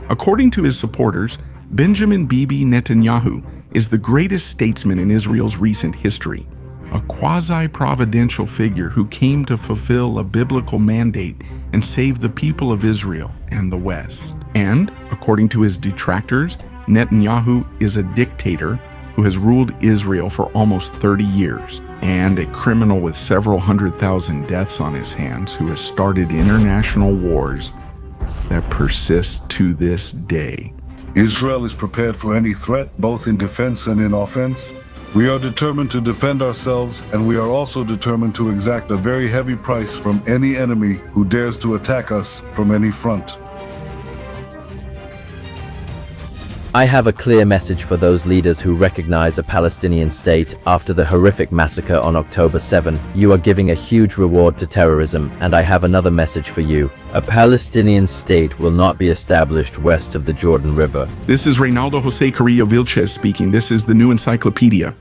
According to his supporters, Benjamin Bibi Netanyahu is the greatest statesman in Israel's recent history, a quasi-providential figure who came to fulfill a biblical mandate and save the people of Israel and the West. And, according to his detractors, Netanyahu is a dictator who has ruled Israel for almost 30 years, and a criminal with several 100,000 deaths on his hands who has started international wars that persist to this day. Israel is prepared for any threat, both in defense and in offense. We are determined to defend ourselves, and we are also determined to exact a very heavy price from any enemy who dares to attack us from any front. I have a clear message for those leaders who recognize a Palestinian state after the horrific massacre on October 7. You are giving a huge reward to terrorism, and I have another message for you. A Palestinian state will not be established west of the Jordan River. This is Reynaldo Jose Carrillo Vilches speaking. This is the New Encyclopedia,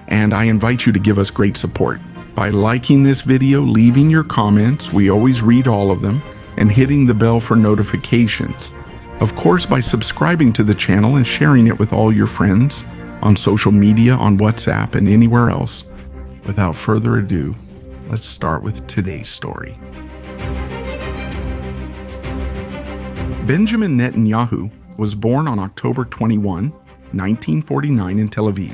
and I invite you to give us great support by liking this video, leaving your comments, we always read all of them, and hitting the bell for notifications. Of course, by subscribing to the channel and sharing it with all your friends on social media, on WhatsApp, and anywhere else. Without further ado, let's start with today's story. Benjamin Netanyahu was born on October 21, 1949 in Tel Aviv,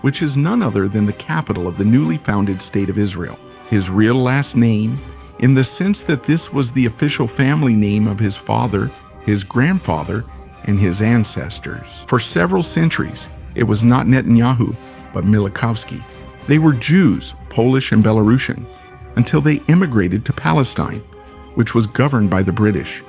which is none other than the capital of the newly founded State of Israel. His real last name, in the sense that this was the official family name of his father, his grandfather, and his ancestors. For several centuries, it was not Netanyahu, but Milikowski. They were Jews, Polish and Belarusian, until they immigrated to Palestine, which was governed by the British.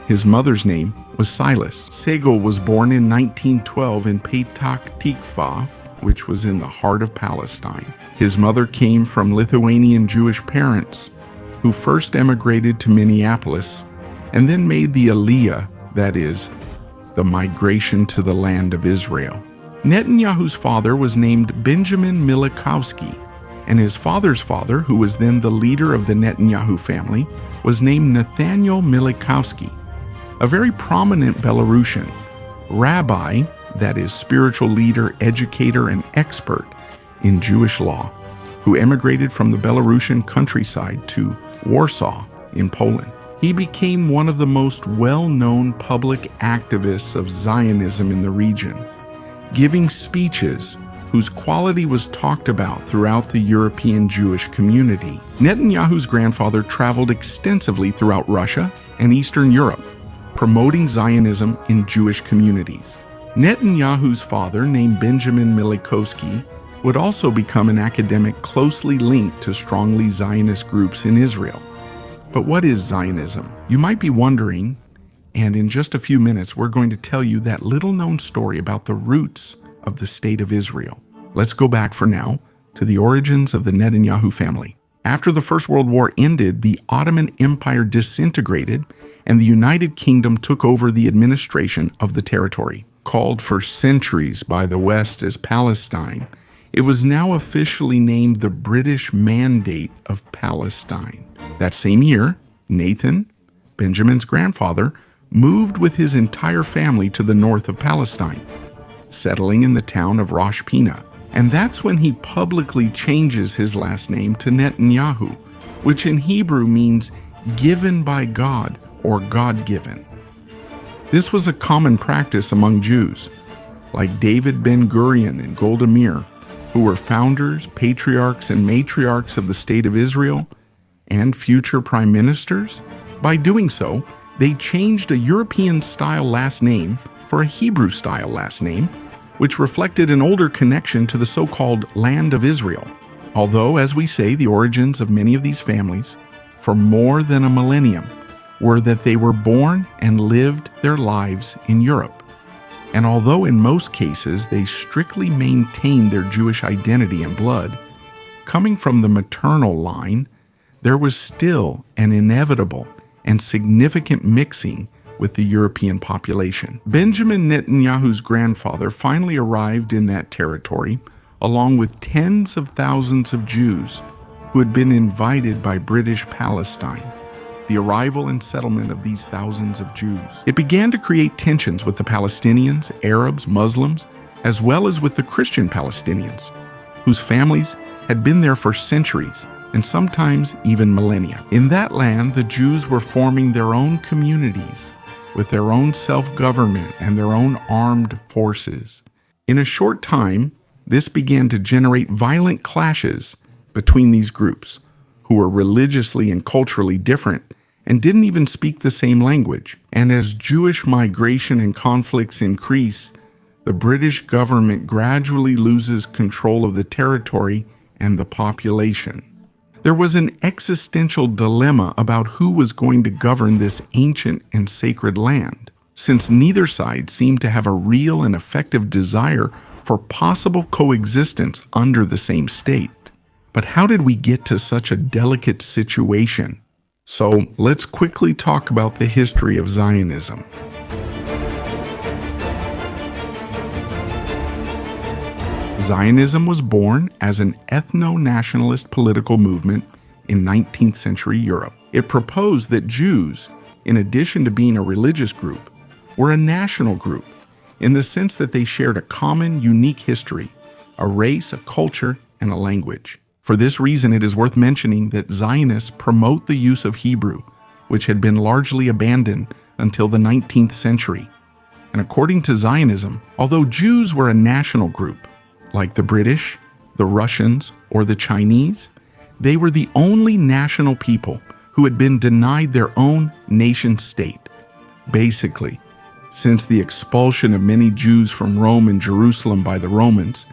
His mother's name was Silas. Segal was born in 1912 in Petach Tikva, which was in the heart of Palestine. His mother came from Lithuanian Jewish parents, who first emigrated to Minneapolis and then made the Aliyah, that is, the migration to the land of Israel. Netanyahu's father was named Benjamin Milikowski, and his father's father, who was then the leader of the Netanyahu family, was named Nathaniel Milikowski, a very prominent Belarusian rabbi, that is, spiritual leader, educator, and expert in Jewish law, who emigrated from the Belarusian countryside to Warsaw in Poland. He became one of the most well-known public activists of Zionism in the region, giving speeches whose quality was talked about throughout the European Jewish community. Netanyahu's grandfather traveled extensively throughout Russia and Eastern Europe, promoting Zionism in Jewish communities. Netanyahu's father, named Benjamin Milikowski, would also become an academic closely linked to strongly Zionist groups in Israel. But what is Zionism? You might be wondering, and in just a few minutes we're going to tell you that little-known story about the roots of the State of Israel. Let's go back for now to the origins of the Netanyahu family. After the First World War ended, the Ottoman Empire disintegrated and the United Kingdom took over the administration of the territory. Called for centuries by the West as Palestine, it was now officially named the British Mandate of Palestine. That same year, Nathan, Benjamin's grandfather, moved with his entire family to the north of Palestine, settling in the town of Rosh Pinah. And that's when he publicly changes his last name to Netanyahu, which in Hebrew means given by God or God-given. This was a common practice among Jews, like David Ben-Gurion and Golda Meir, who were founders, patriarchs, and matriarchs of the State of Israel, and future prime ministers. By doing so, they changed a European-style last name for a Hebrew-style last name, which reflected an older connection to the so-called Land of Israel. Although, as we say, the origins of many of these families, for more than a millennium, were that they were born and lived their lives in Europe. And although in most cases they strictly maintained their Jewish identity and blood, coming from the maternal line, there was still an inevitable and significant mixing with the European population. Benjamin Netanyahu's grandfather finally arrived in that territory, along with tens of thousands of Jews who had been invited by British Palestine. the arrival and settlement of these thousands of Jews. It began to create tensions with the Palestinians, Arabs, Muslims, as well as with the Christian Palestinians, whose families had been there for centuries and sometimes even millennia. In that land, the Jews were forming their own communities with their own self-government and their own armed forces. In a short time, this began to generate violent clashes between these groups, who were religiously and culturally different and didn't even speak the same language. And as Jewish migration and conflicts increase, the British government gradually loses control of the territory and the population. There was an existential dilemma about who was going to govern this ancient and sacred land, since neither side seemed to have a real and effective desire for possible coexistence under the same state. But how did we get to such a delicate situation? So let's quickly talk about the history of Zionism. Zionism was born as an ethno-nationalist political movement in 19th century Europe. It proposed that Jews, in addition to being a religious group, were a national group in the sense that they shared a common, unique history, a race, a culture, and a language. For this reason, it is worth mentioning that Zionists promote the use of Hebrew, which had been largely abandoned until the 19th century. And according to Zionism, although Jews were a national group, like the British, the Russians, or the Chinese, they were the only national people who had been denied their own nation-state. Basically, since the expulsion of many Jews from Rome and Jerusalem by the Romans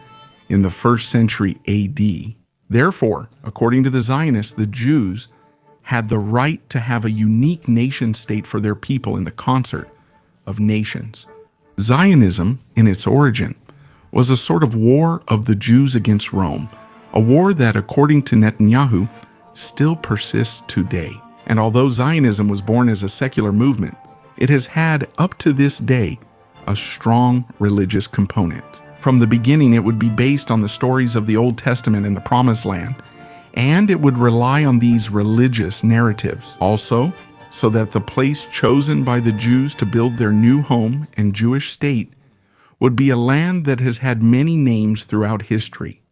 in the 1st century AD, therefore, according to the Zionists, the Jews had the right to have a unique nation-state for their people in the concert of nations. Zionism, in its origin, was a sort of war of the Jews against Rome, a war that, according to Netanyahu, still persists today. And although Zionism was born as a secular movement, it has had, up to this day, a strong religious component. From the beginning, it would be based on the stories of the Old Testament and the Promised Land, and it would rely on these religious narratives. Also, so that the place chosen by the Jews to build their new home and Jewish state would be a land that has had many names throughout history.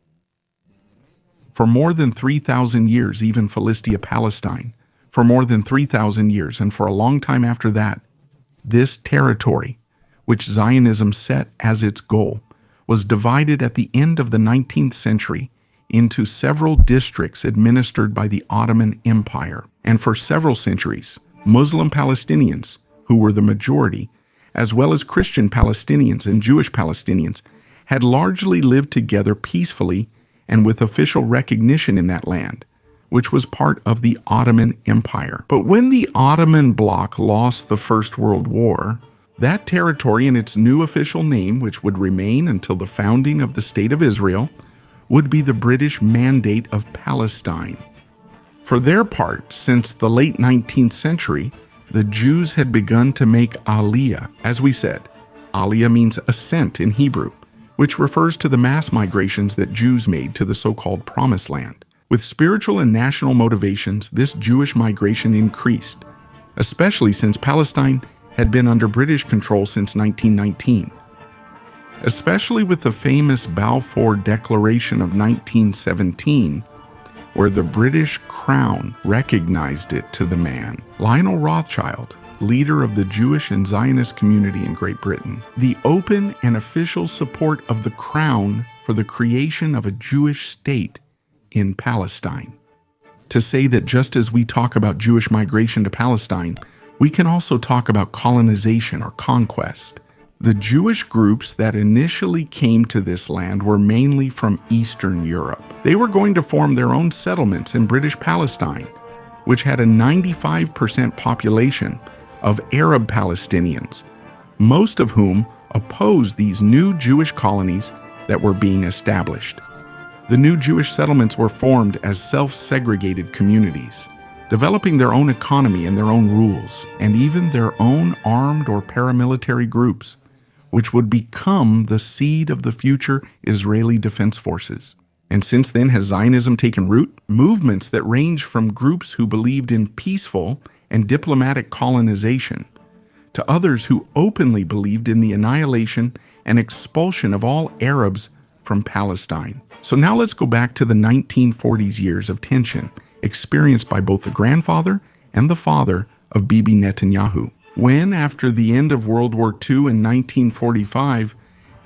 For more than 3,000 years, even Philistia, Palestine, for more than 3,000 years, and for a long time after that, this territory, which Zionism set as its goal, was divided at the end of the 19th century into several districts administered by the Ottoman Empire. And for several centuries, Muslim Palestinians, who were the majority, as well as Christian Palestinians and Jewish Palestinians, had largely lived together peacefully and with official recognition in that land, which was part of the Ottoman Empire. But when the Ottoman bloc lost the First World War, that territory and its new official name, which would remain until the founding of the State of Israel, would be the British Mandate of Palestine. For their part, since the late 19th century, the Jews had begun to make aliyah. As we said, aliyah means ascent in Hebrew, which refers to the mass migrations that Jews made to the so-called Promised Land. With spiritual and national motivations, this Jewish migration increased, especially since Palestine had been under British control since 1919. Especially with the famous Balfour Declaration of 1917, where the British Crown recognized it to the man, Lionel Rothschild, leader of the Jewish and Zionist community in Great Britain, the open and official support of the Crown for the creation of a Jewish state in Palestine. To say that just as we talk about Jewish migration to Palestine, we can also talk about colonization or conquest. The Jewish groups that initially came to this land were mainly from Eastern Europe. They were going to form their own settlements in British Palestine, which had a 95% population of Arab Palestinians, most of whom opposed these new Jewish colonies that were being established. The new Jewish settlements were formed as self-segregated communities, developing their own economy and their own rules, and even their own armed or paramilitary groups, which would become the seed of the future Israeli Defense Forces. And since then, has Zionism taken root? Movements that range from groups who believed in peaceful and diplomatic colonization, to others who openly believed in the annihilation and expulsion of all Arabs from Palestine. So now let's go back to the 1940s years of tension experienced by both the grandfather and the father of Bibi Netanyahu, when, after the end of World War II in 1945,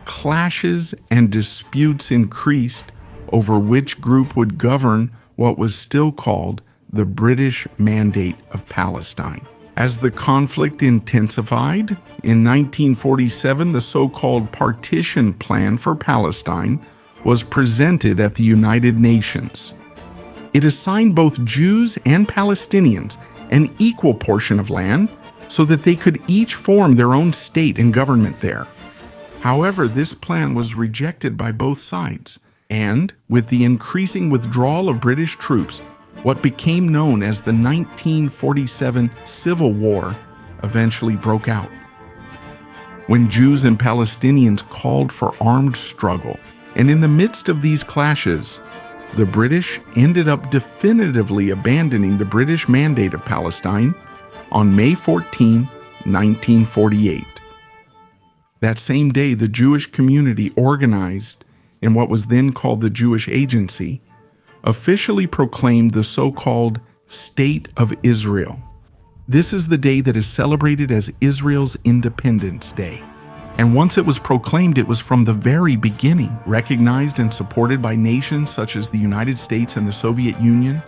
clashes and disputes increased over which group would govern what was still called the British Mandate of Palestine. As the conflict intensified, in 1947, the so-called Partition Plan for Palestine was presented at the United Nations. It assigned both Jews and Palestinians an equal portion of land so that they could each form their own state and government there. However, this plan was rejected by both sides, and with the increasing withdrawal of British troops, what became known as the 1947 Civil War eventually broke out. When Jews and Palestinians called for armed struggle, and in the midst of these clashes, the British ended up definitively abandoning the British Mandate of Palestine on May 14, 1948. That same day, the Jewish community organized in what was then called the Jewish Agency officially proclaimed the so-called State of Israel. This is the day that is celebrated as Israel's Independence Day. And once it was proclaimed, it was from the very beginning recognized and supported by nations such as the United States and the Soviet Union,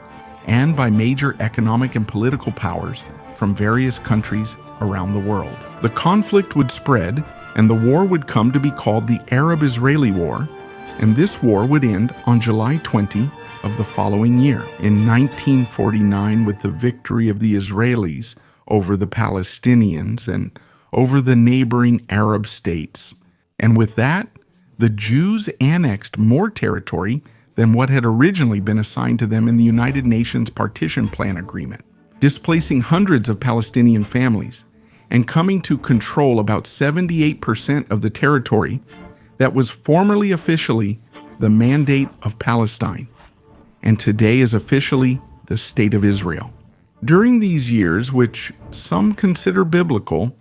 and by major economic and political powers from various countries around the world. The conflict would spread, and the war would come to be called the Arab-Israeli War, and this war would end on July 20 of the following year, in 1949, with the victory of the Israelis over the Palestinians and over the neighboring Arab states. And with that, the Jews annexed more territory than what had originally been assigned to them in the United Nations Partition Plan Agreement, displacing hundreds of Palestinian families and coming to control about 78% of the territory that was formerly officially the Mandate of Palestine, and today is officially the State of Israel. During these years, which some consider biblical,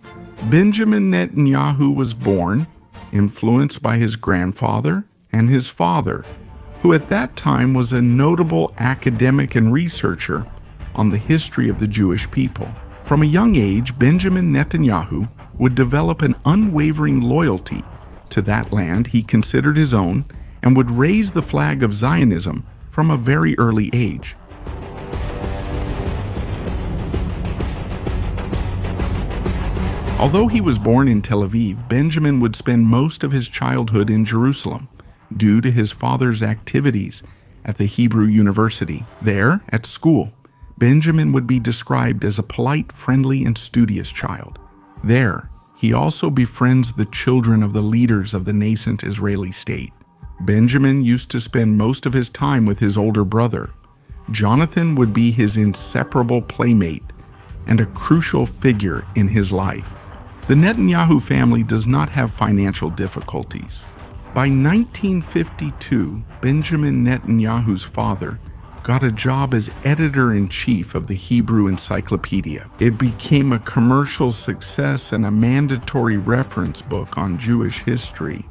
Benjamin Netanyahu was born, influenced by his grandfather and his father, who at that time was a notable academic and researcher on the history of the Jewish people. From a young age, Benjamin Netanyahu would develop an unwavering loyalty to that land he considered his own and would raise the flag of Zionism from a very early age. Although he was born in Tel Aviv, Benjamin would spend most of his childhood in Jerusalem due to his father's activities at the Hebrew University. There, at school, Benjamin would be described as a polite, friendly, and studious child. There, he also befriends the children of the leaders of the nascent Israeli state. Benjamin used to spend most of his time with his older brother. Jonathan would be his inseparable playmate and a crucial figure in his life. The Netanyahu family does not have financial difficulties. By 1952, Benjamin Netanyahu's father got a job as editor-in-chief of the Hebrew Encyclopedia. It became a commercial success and a mandatory reference book on Jewish history.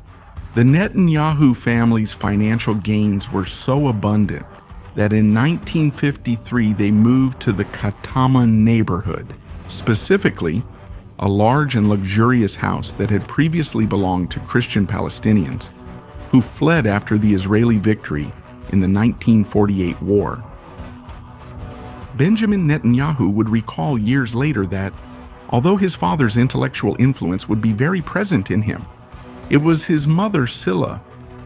The Netanyahu family's financial gains were so abundant that in 1953 they moved to the Katama neighborhood, specifically a large and luxurious house that had previously belonged to Christian Palestinians who fled after the Israeli victory in the 1948 war. Benjamin Netanyahu would recall years later that, although his father's intellectual influence would be very present in him, it was his mother, Silla,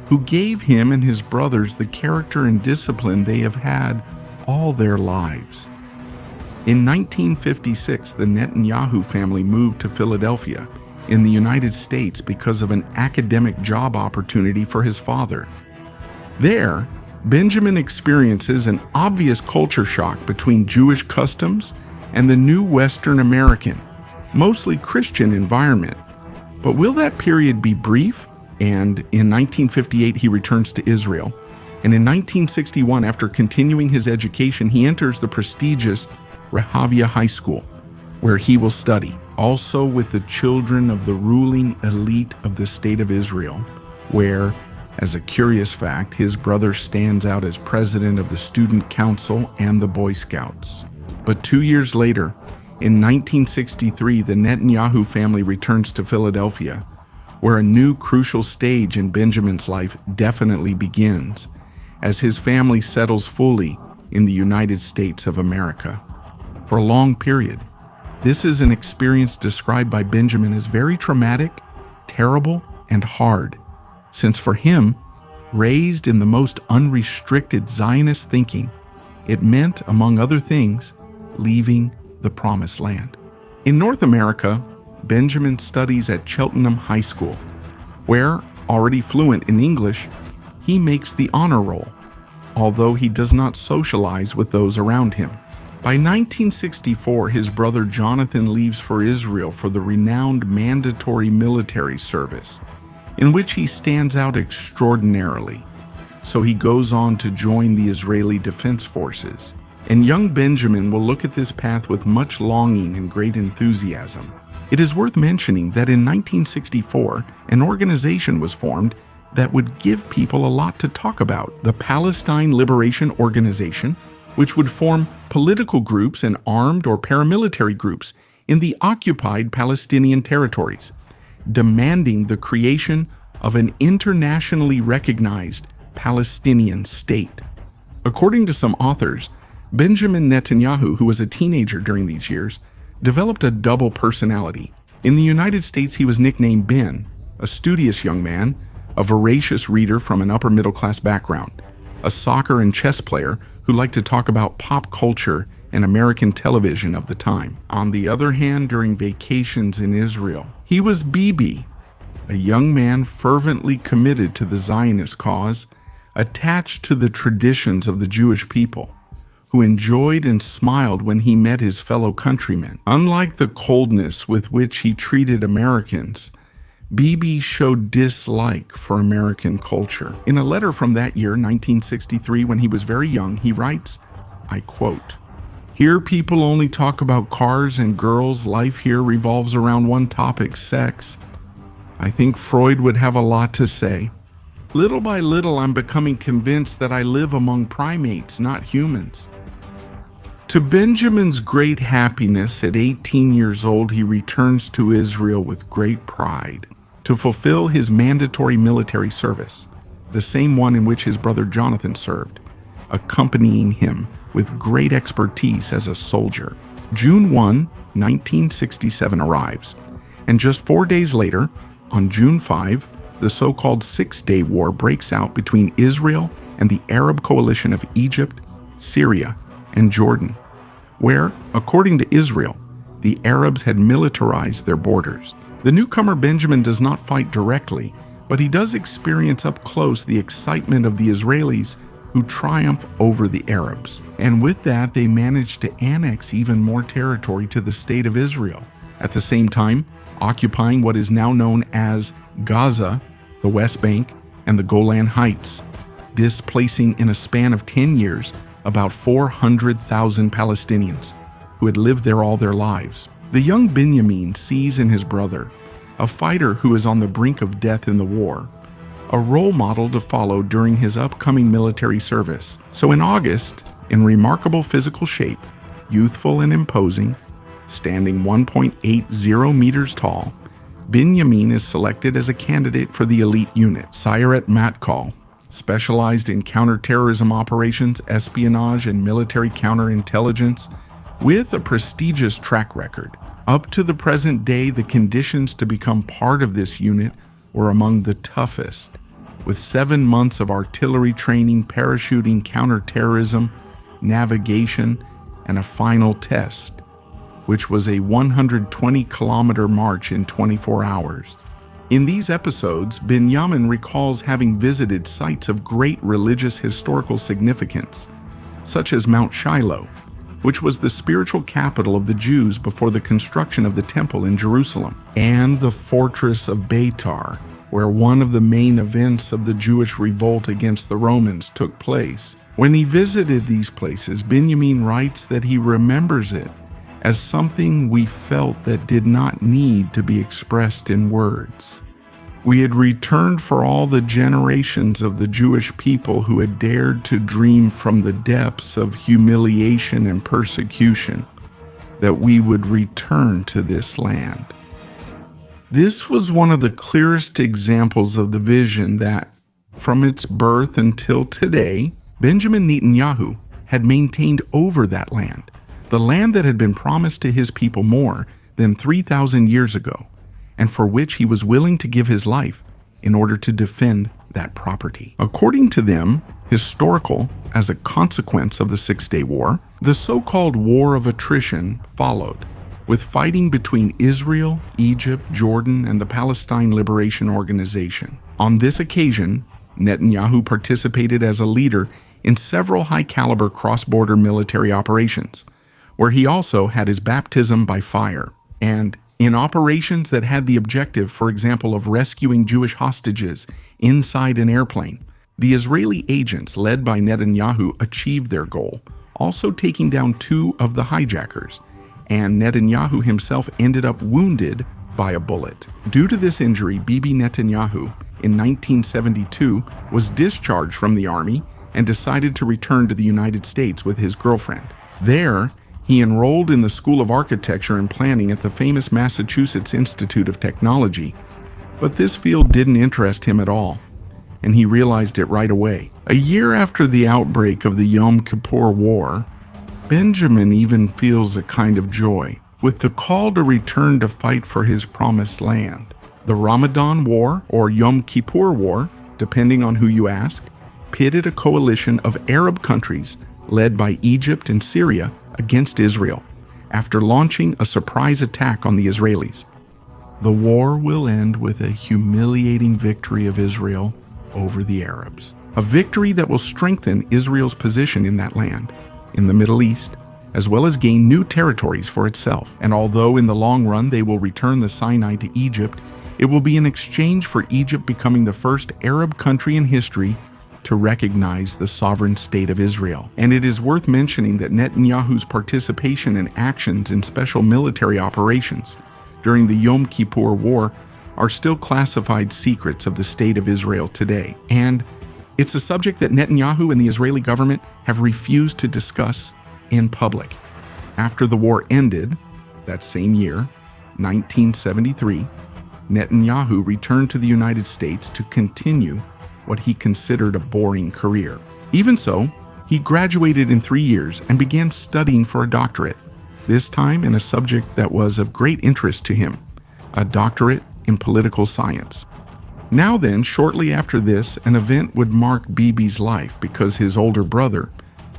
who gave him and his brothers the character and discipline they have had all their lives. In 1956, the Netanyahu family moved to Philadelphia in the United States because of an academic job opportunity for his father. There, Benjamin experiences an obvious culture shock between Jewish customs and the new Western American, mostly Christian environment. But will that period be brief? And in 1958, he returns to Israel. And in 1961, after continuing his education, he enters the prestigious Rehavia High School, where he will study, also with the children of the ruling elite of the State of Israel, where, as a curious fact, his brother stands out as president of the Student Council and the Boy Scouts. But 2 years later, in 1963, the Netanyahu family returns to Philadelphia, where a new crucial stage in Benjamin's life definitely begins, as his family settles fully in the United States of America. For a long period, this is an experience described by Benjamin as very traumatic, terrible, and hard, since for him, raised in the most unrestricted Zionist thinking, it meant, among other things, leaving the Promised Land. In North America, Benjamin studies at Cheltenham High School, where, already fluent in English, he makes the honor roll, although he does not socialize with those around him. By 1964, his brother Jonathan leaves for Israel for the renowned mandatory military service, in which he stands out extraordinarily. So he goes on to join the Israeli Defense Forces. And young Benjamin will look at this path with much longing and great enthusiasm. It is worth mentioning that in 1964, an organization was formed that would give people a lot to talk about, the Palestine Liberation Organization, which would form political groups and armed or paramilitary groups in the occupied Palestinian territories, demanding the creation of an internationally recognized Palestinian state. According to some authors, Benjamin Netanyahu, who was a teenager during these years, developed a double personality. In the United States, he was nicknamed Ben, a studious young man, a voracious reader from an upper-middle-class background, a soccer and chess player who liked to talk about pop culture and American television of the time. On the other hand, during vacations in Israel, he was Bibi, a young man fervently committed to the Zionist cause, attached to the traditions of the Jewish people, who enjoyed and smiled when he met his fellow countrymen. Unlike the coldness with which he treated Americans, Bibi showed dislike for American culture. In a letter from that year, 1963, when he was very young, he writes, I quote, "Here people only talk about cars and girls. Life here revolves around one topic, sex. I think Freud would have a lot to say. Little by little, I'm becoming convinced that I live among primates, not humans." To Benjamin's great happiness, at 18 years old, he returns to Israel with great pride to fulfill his mandatory military service, the same one in which his brother Jonathan served, accompanying him with great expertise as a soldier. June 1, 1967 arrives, and just 4 days later, on June 5, the so-called Six-Day War breaks out between Israel and the Arab coalition of Egypt, Syria, and Jordan, where, according to Israel, the Arabs had militarized their borders. The newcomer Benjamin does not fight directly, but he does experience up close the excitement of the Israelis who triumph over the Arabs. And with that, they manage to annex even more territory to the State of Israel, at the same time occupying what is now known as Gaza, the West Bank, and the Golan Heights, displacing in a span of 10 years about 400,000 Palestinians who had lived there all their lives. The young Benjamin sees in his brother, a fighter who is on the brink of death in the war, a role model to follow during his upcoming military service. So in August, in remarkable physical shape, youthful and imposing, standing 1.80 meters tall, Benjamin is selected as a candidate for the elite unit, Sayeret Matkal, specialized in counterterrorism operations, espionage, and military counterintelligence, with a prestigious track record. Up to the present day, the conditions to become part of this unit were among the toughest, with 7 months of artillery training, parachuting, counterterrorism, navigation, and a final test, which was a 120-kilometer march in 24 hours. In these episodes, Benjamin recalls having visited sites of great religious historical significance, such as Mount Shiloh, which was the spiritual capital of the Jews before the construction of the temple in Jerusalem, and the fortress of Beitar, where one of the main events of the Jewish revolt against the Romans took place, When he visited these places, Benjamin writes that he remembers it as something we felt that did not need to be expressed in words. We had returned for all the generations of the Jewish people who had dared to dream from the depths of humiliation and persecution that we would return to this land. This was one of the clearest examples of the vision that, from its birth until today, Benjamin Netanyahu had maintained over that land, the land that had been promised to his people more than 3,000 years ago, and for which he was willing to give his life in order to defend that property. According to them, historical, as a consequence of the Six-Day War, the so-called War of Attrition followed, with fighting between Israel, Egypt, Jordan, and the Palestine Liberation Organization. On this occasion, Netanyahu participated as a leader in several high-caliber cross-border military operations, where he also had his baptism by fire, and in operations that had the objective, for example, of rescuing Jewish hostages inside an airplane. The Israeli agents led by Netanyahu achieved their goal, also taking down 2 of the hijackers, and Netanyahu himself ended up wounded by a bullet. Due to this injury, Bibi Netanyahu, in 1972, was discharged from the army and decided to return to the United States with his girlfriend. There, he enrolled in the School of Architecture and Planning at the famous Massachusetts Institute of Technology, but this field didn't interest him at all, and he realized it right away. A year after the outbreak of the Yom Kippur War, Benjamin even feels a kind of joy with the call to return to fight for his promised land. The Ramadan War, or Yom Kippur War, depending on who you ask, pitted a coalition of Arab countries led by Egypt and Syria against Israel after launching a surprise attack on the Israelis. The war will end with a humiliating victory of Israel over the Arabs, a victory that will strengthen Israel's position in that land, in the Middle East, as well as gain new territories for itself. And although in the long run they will return the Sinai to Egypt, it will be in exchange for Egypt becoming the first Arab country in history to recognize the sovereign state of Israel. And it is worth mentioning that Netanyahu's participation and actions in special military operations during the Yom Kippur War are still classified secrets of the state of Israel today. And it's a subject that Netanyahu and the Israeli government have refused to discuss in public. After the war ended, that same year, 1973, Netanyahu returned to the United States to continue what he considered a boring career. Even so, he graduated in 3 years and began studying for a doctorate, this time in a subject that was of great interest to him, a doctorate in political science. Now then, shortly after this, an event would mark Bibi's life because his older brother,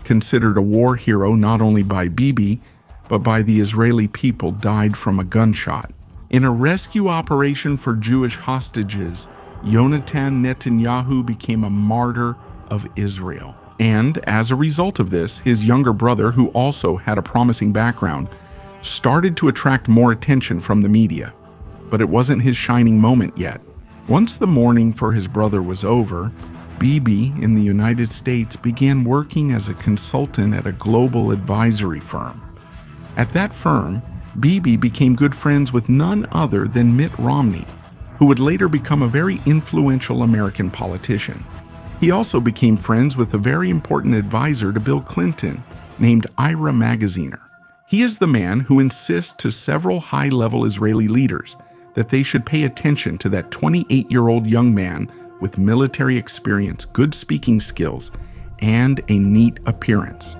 considered a war hero not only by Bibi, but by the Israeli people, died from a gunshot. In a rescue operation for Jewish hostages, Yonatan Netanyahu became a martyr of Israel. And as a result of this, his younger brother, who also had a promising background, started to attract more attention from the media. But it wasn't his shining moment yet. Once the mourning for his brother was over, Bibi in the United States began working as a consultant at a global advisory firm. At that firm, Bibi became good friends with none other than Mitt Romney, who would later become a very influential American politician. He also became friends with a very important advisor to Bill Clinton named Ira Magaziner. He is the man who insists to several high-level Israeli leaders that they should pay attention to that 28-year-old young man with military experience, good speaking skills, and a neat appearance.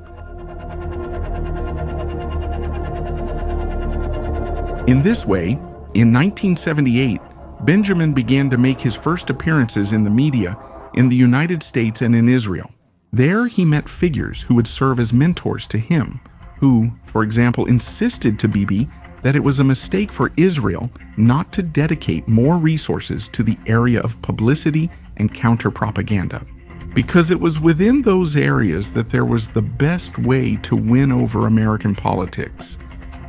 In this way, in 1978, Benjamin began to make his first appearances in the media in the United States and in Israel. There he met figures who would serve as mentors to him, who, for example, insisted to Bibi that it was a mistake for Israel not to dedicate more resources to the area of publicity and counter-propaganda, because it was within those areas that there was the best way to win over American politics,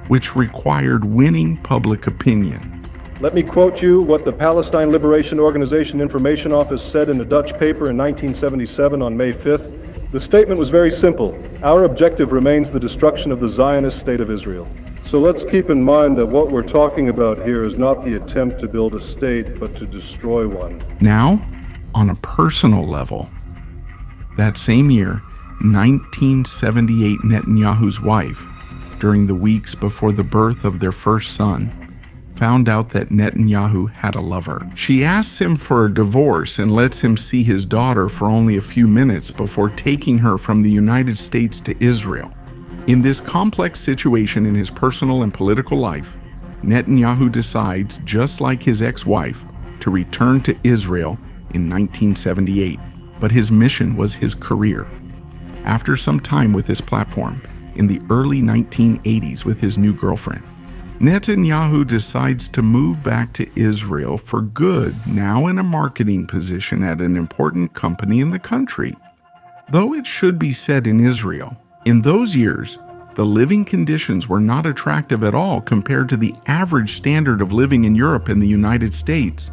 which required winning public opinion. Let me quote you what the Palestine Liberation Organization Information Office said in a Dutch paper in 1977 on May 5th. The statement was very simple. Our objective remains the destruction of the Zionist state of Israel. So let's keep in mind that what we're talking about here is not the attempt to build a state, but to destroy one. Now, on a personal level, that same year, 1978, Netanyahu's wife, during the weeks before the birth of their first son, found out that Netanyahu had a lover. She asks him for a divorce and lets him see his daughter for only a few minutes before taking her from the United States to Israel. In this complex situation in his personal and political life, Netanyahu decides, just like his ex-wife, to return to Israel in 1978. But his mission was his career. After some time with this platform, in the early 1980s with his new girlfriend, Netanyahu decides to move back to Israel for good, now in a marketing position at an important company in the country. Though it should be said in Israel, in those years, the living conditions were not attractive at all compared to the average standard of living in Europe and the United States.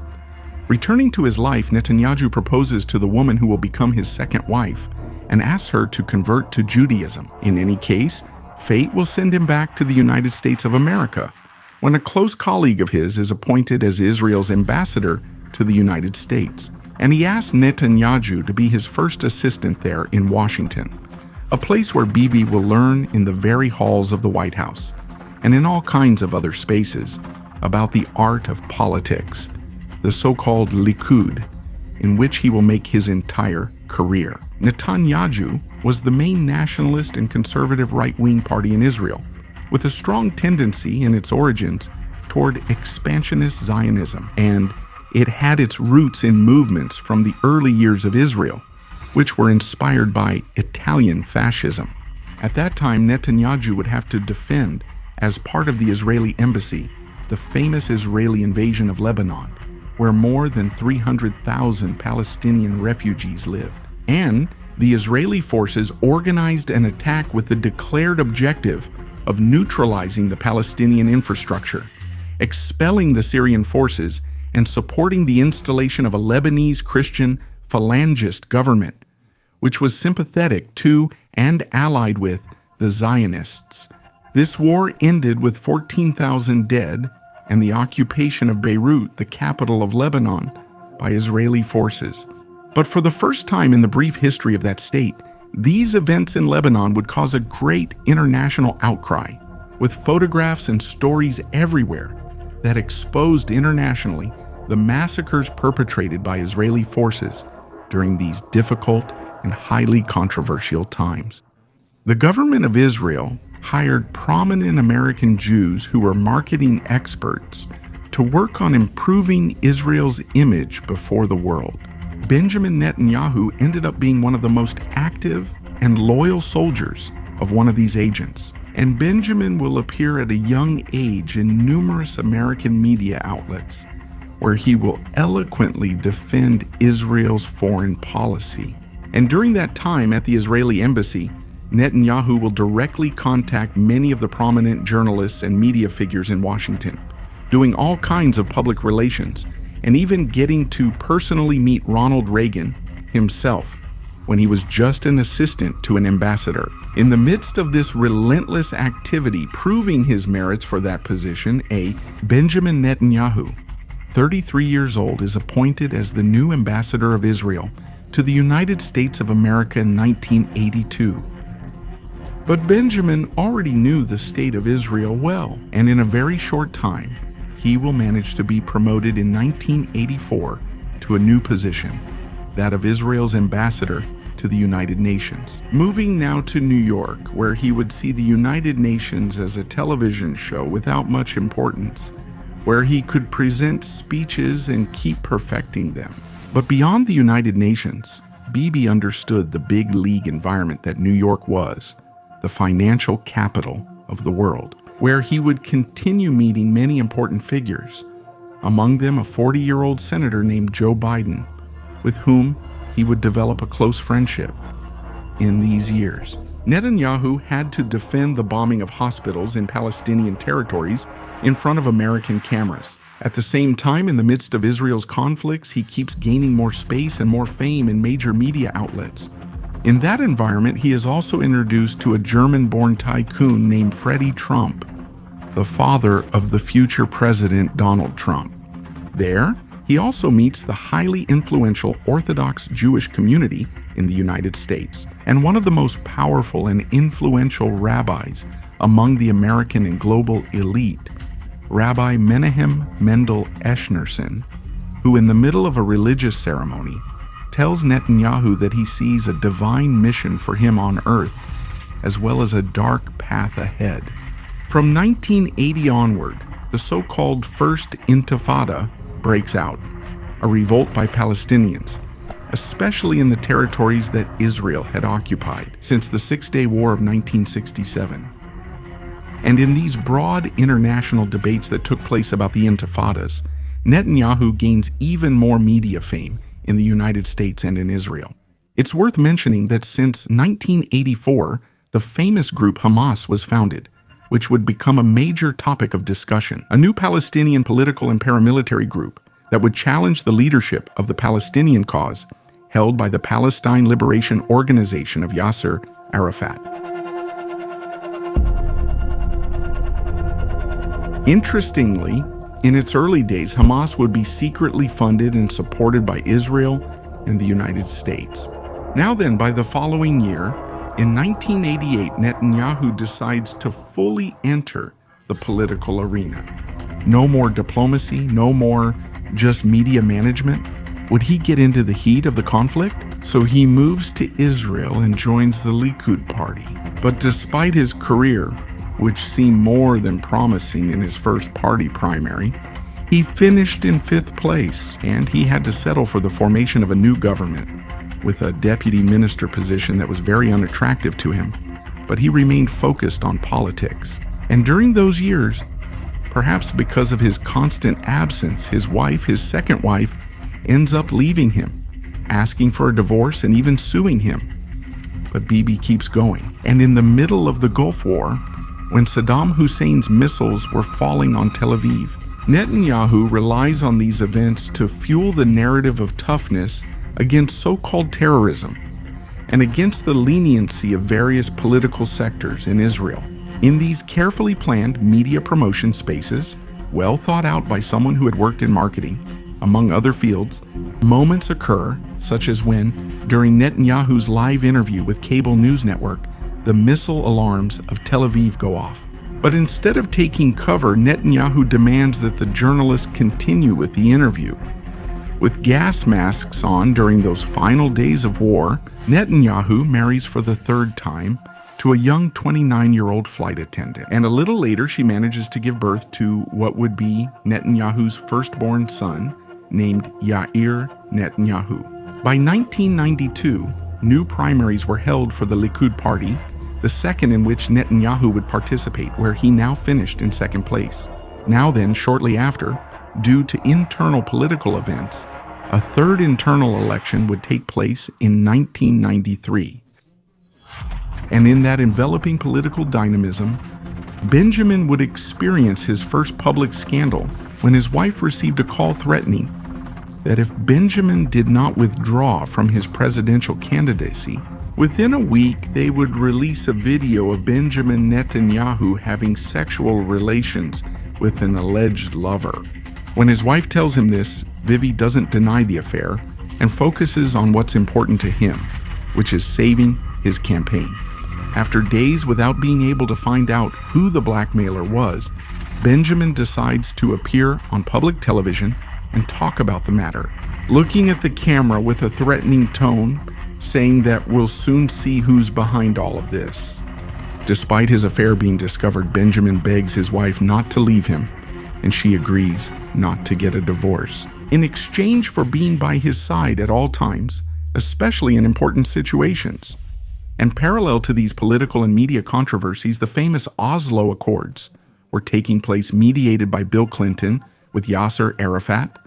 Returning to his life, Netanyahu proposes to the woman who will become his second wife and asks her to convert to Judaism. In any case, fate will send him back to the United States of America, when a close colleague of his is appointed as Israel's ambassador to the United States, and he asks Netanyahu to be his first assistant there in Washington, a place where Bibi will learn in the very halls of the White House, and in all kinds of other spaces, about the art of politics, the so-called Likud, in which he will make his entire career. Netanyahu was the main nationalist and conservative right-wing party in Israel, with a strong tendency in its origins toward expansionist Zionism, and it had its roots in movements from the early years of Israel, which were inspired by Italian fascism. At that time, Netanyahu would have to defend, as part of the Israeli embassy, the famous Israeli invasion of Lebanon, where more than 300,000 Palestinian refugees lived. And the Israeli forces organized an attack with the declared objective of neutralizing the Palestinian infrastructure, expelling the Syrian forces, and supporting the installation of a Lebanese Christian Phalangist government, which was sympathetic to and allied with the Zionists. This war ended with 14,000 dead and the occupation of Beirut, the capital of Lebanon, by Israeli forces. But for the first time in the brief history of that state, these events in Lebanon would cause a great international outcry, with photographs and stories everywhere that exposed internationally the massacres perpetrated by Israeli forces during these difficult and highly controversial times. The government of Israel hired prominent American Jews who were marketing experts to work on improving Israel's image before the world. Benjamin Netanyahu ended up being one of the most active and loyal soldiers of one of these agents, and Benjamin will appear at a young age in numerous American media outlets, where he will eloquently defend Israel's foreign policy. And during that time at the Israeli embassy, Netanyahu will directly contact many of the prominent journalists and media figures in Washington, doing all kinds of public relations, and even getting to personally meet Ronald Reagan himself when he was just an assistant to an ambassador. In the midst of this relentless activity proving his merits for that position, Benjamin Netanyahu, 33 years old, is appointed as the new ambassador of Israel to the United States of America in 1982. But Benjamin already knew the state of Israel well, and in a very short time, he will manage to be promoted in 1984 to a new position, that of Israel's ambassador to the United Nations. Moving now to New York, where he would see the United Nations as a television show without much importance, where he could present speeches and keep perfecting them. But beyond the United Nations, Bibi understood the big league environment that New York was, the financial capital of the world, where he would continue meeting many important figures, among them a 40-year-old senator named Joe Biden, with whom he would develop a close friendship. In these years, Netanyahu had to defend the bombing of hospitals in Palestinian territories in front of American cameras. At the same time, in the midst of Israel's conflicts, he keeps gaining more space and more fame in major media outlets, In that environment, he is also introduced to a German-born tycoon named Freddie Trump, the father of the future President Donald Trump. There, he also meets the highly influential Orthodox Jewish community in the United States, and one of the most powerful and influential rabbis among the American and global elite, Rabbi Menahem Mendel Eshnerson, who in the middle of a religious ceremony tells Netanyahu that he sees a divine mission for him on earth, as well as a dark path ahead. From 1980 onward, the so-called First Intifada breaks out, a revolt by Palestinians, especially in the territories that Israel had occupied since the Six-Day War of 1967. And in these broad international debates that took place about the Intifadas, Netanyahu gains even more media fame in the United States and in Israel. It's worth mentioning that since 1984, the famous group Hamas was founded, which would become a major topic of discussion, a new Palestinian political and paramilitary group that would challenge the leadership of the Palestinian cause held by the Palestine Liberation Organization of Yasser Arafat. Interestingly, in its early days, Hamas would be secretly funded and supported by Israel and the United States. Now then, by the following year, in 1988, Netanyahu decides to fully enter the political arena. No more diplomacy, no more just media management. Would he get into the heat of the conflict? So he moves to Israel and joins the Likud party. But despite his career, which seemed more than promising in his first party primary, he finished in 5th place, and he had to settle for the formation of a new government with a deputy minister position that was very unattractive to him. But he remained focused on politics. And during those years, perhaps because of his constant absence, his wife, his second wife, ends up leaving him, asking for a divorce and even suing him. But Bibi keeps going. And in the middle of the Gulf War, when Saddam Hussein's missiles were falling on Tel Aviv, Netanyahu relies on these events to fuel the narrative of toughness against so-called terrorism and against the leniency of various political sectors in Israel. In these carefully planned media promotion spaces, well thought out by someone who had worked in marketing, among other fields, moments occur, such as when, during Netanyahu's live interview with cable news network, the missile alarms of Tel Aviv go off. But instead of taking cover, Netanyahu demands that the journalists continue with the interview. With gas masks on during those final days of war, Netanyahu marries for the 3rd time to a young 29-year-old flight attendant. And a little later, she manages to give birth to what would be Netanyahu's firstborn son, named Yair Netanyahu. By 1992, new primaries were held for the Likud party, the second in which Netanyahu would participate, where he now finished in 2nd place. Now then, shortly after, due to internal political events, a 3rd internal election would take place in 1993. And in that enveloping political dynamism, Benjamin would experience his first public scandal when his wife received a call threatening that if Benjamin did not withdraw from his presidential candidacy, within a week they would release a video of Benjamin Netanyahu having sexual relations with an alleged lover. When his wife tells him this, Bibi doesn't deny the affair and focuses on what's important to him, which is saving his campaign. After days without being able to find out who the blackmailer was, Benjamin decides to appear on public television and talk about the matter, looking at the camera with a threatening tone, saying that we'll soon see who's behind all of this. Despite his affair being discovered, Benjamin begs his wife not to leave him, and she agrees not to get a divorce, in exchange for being by his side at all times, especially in important situations. And parallel to these political and media controversies, the famous Oslo Accords were taking place, mediated by Bill Clinton with Yasser Arafat,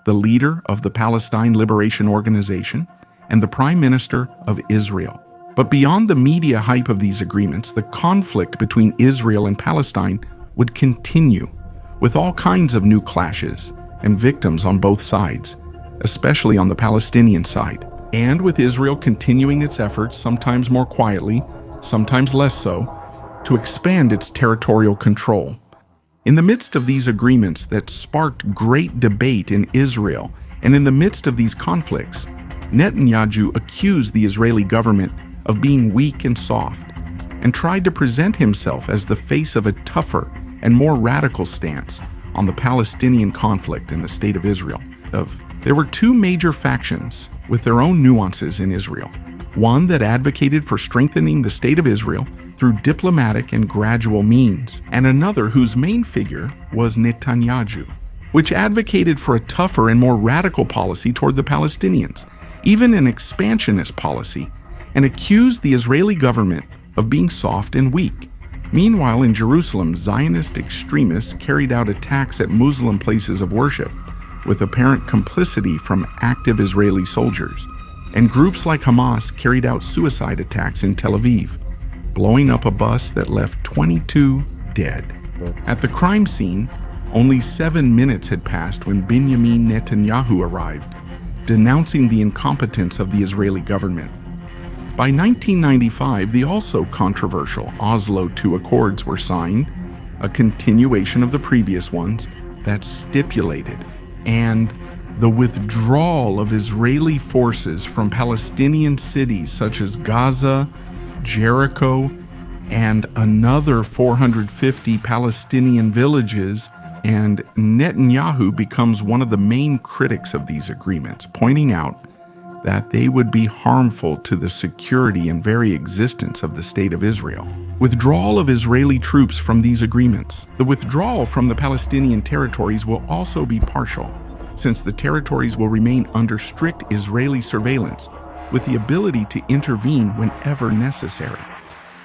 the leader of the Palestine Liberation Organization, and the Prime Minister of Israel. But beyond the media hype of these agreements, the conflict between Israel and Palestine would continue, with all kinds of new clashes and victims on both sides, especially on the Palestinian side, and with Israel continuing its efforts, sometimes more quietly, sometimes less so, to expand its territorial control. In the midst of these agreements that sparked great debate in Israel, and in the midst of these conflicts, Netanyahu accused the Israeli government of being weak and soft, and tried to present himself as the face of a tougher and more radical stance on the Palestinian conflict in the State of Israel. There were two major factions with their own nuances in Israel. One that advocated for strengthening the State of Israel through diplomatic and gradual means, and another whose main figure was Netanyahu, which advocated for a tougher and more radical policy toward the Palestinians, even an expansionist policy, and accused the Israeli government of being soft and weak. Meanwhile, in Jerusalem, Zionist extremists carried out attacks at Muslim places of worship, with apparent complicity from active Israeli soldiers, and groups like Hamas carried out suicide attacks in Tel Aviv, blowing up a bus that left 22 dead. At the crime scene, only 7 minutes had passed when Benjamin Netanyahu arrived, denouncing the incompetence of the Israeli government. By 1995, the also controversial Oslo II Accords were signed, a continuation of the previous ones that stipulated and the withdrawal of Israeli forces from Palestinian cities such as Gaza, Jericho, and another 450 Palestinian villages, and Netanyahu becomes one of the main critics of these agreements, pointing out that they would be harmful to the security and very existence of the State of Israel. Withdrawal of Israeli troops from these agreements. The withdrawal from the Palestinian territories will also be partial, since the territories will remain under strict Israeli surveillance, with the ability to intervene whenever necessary.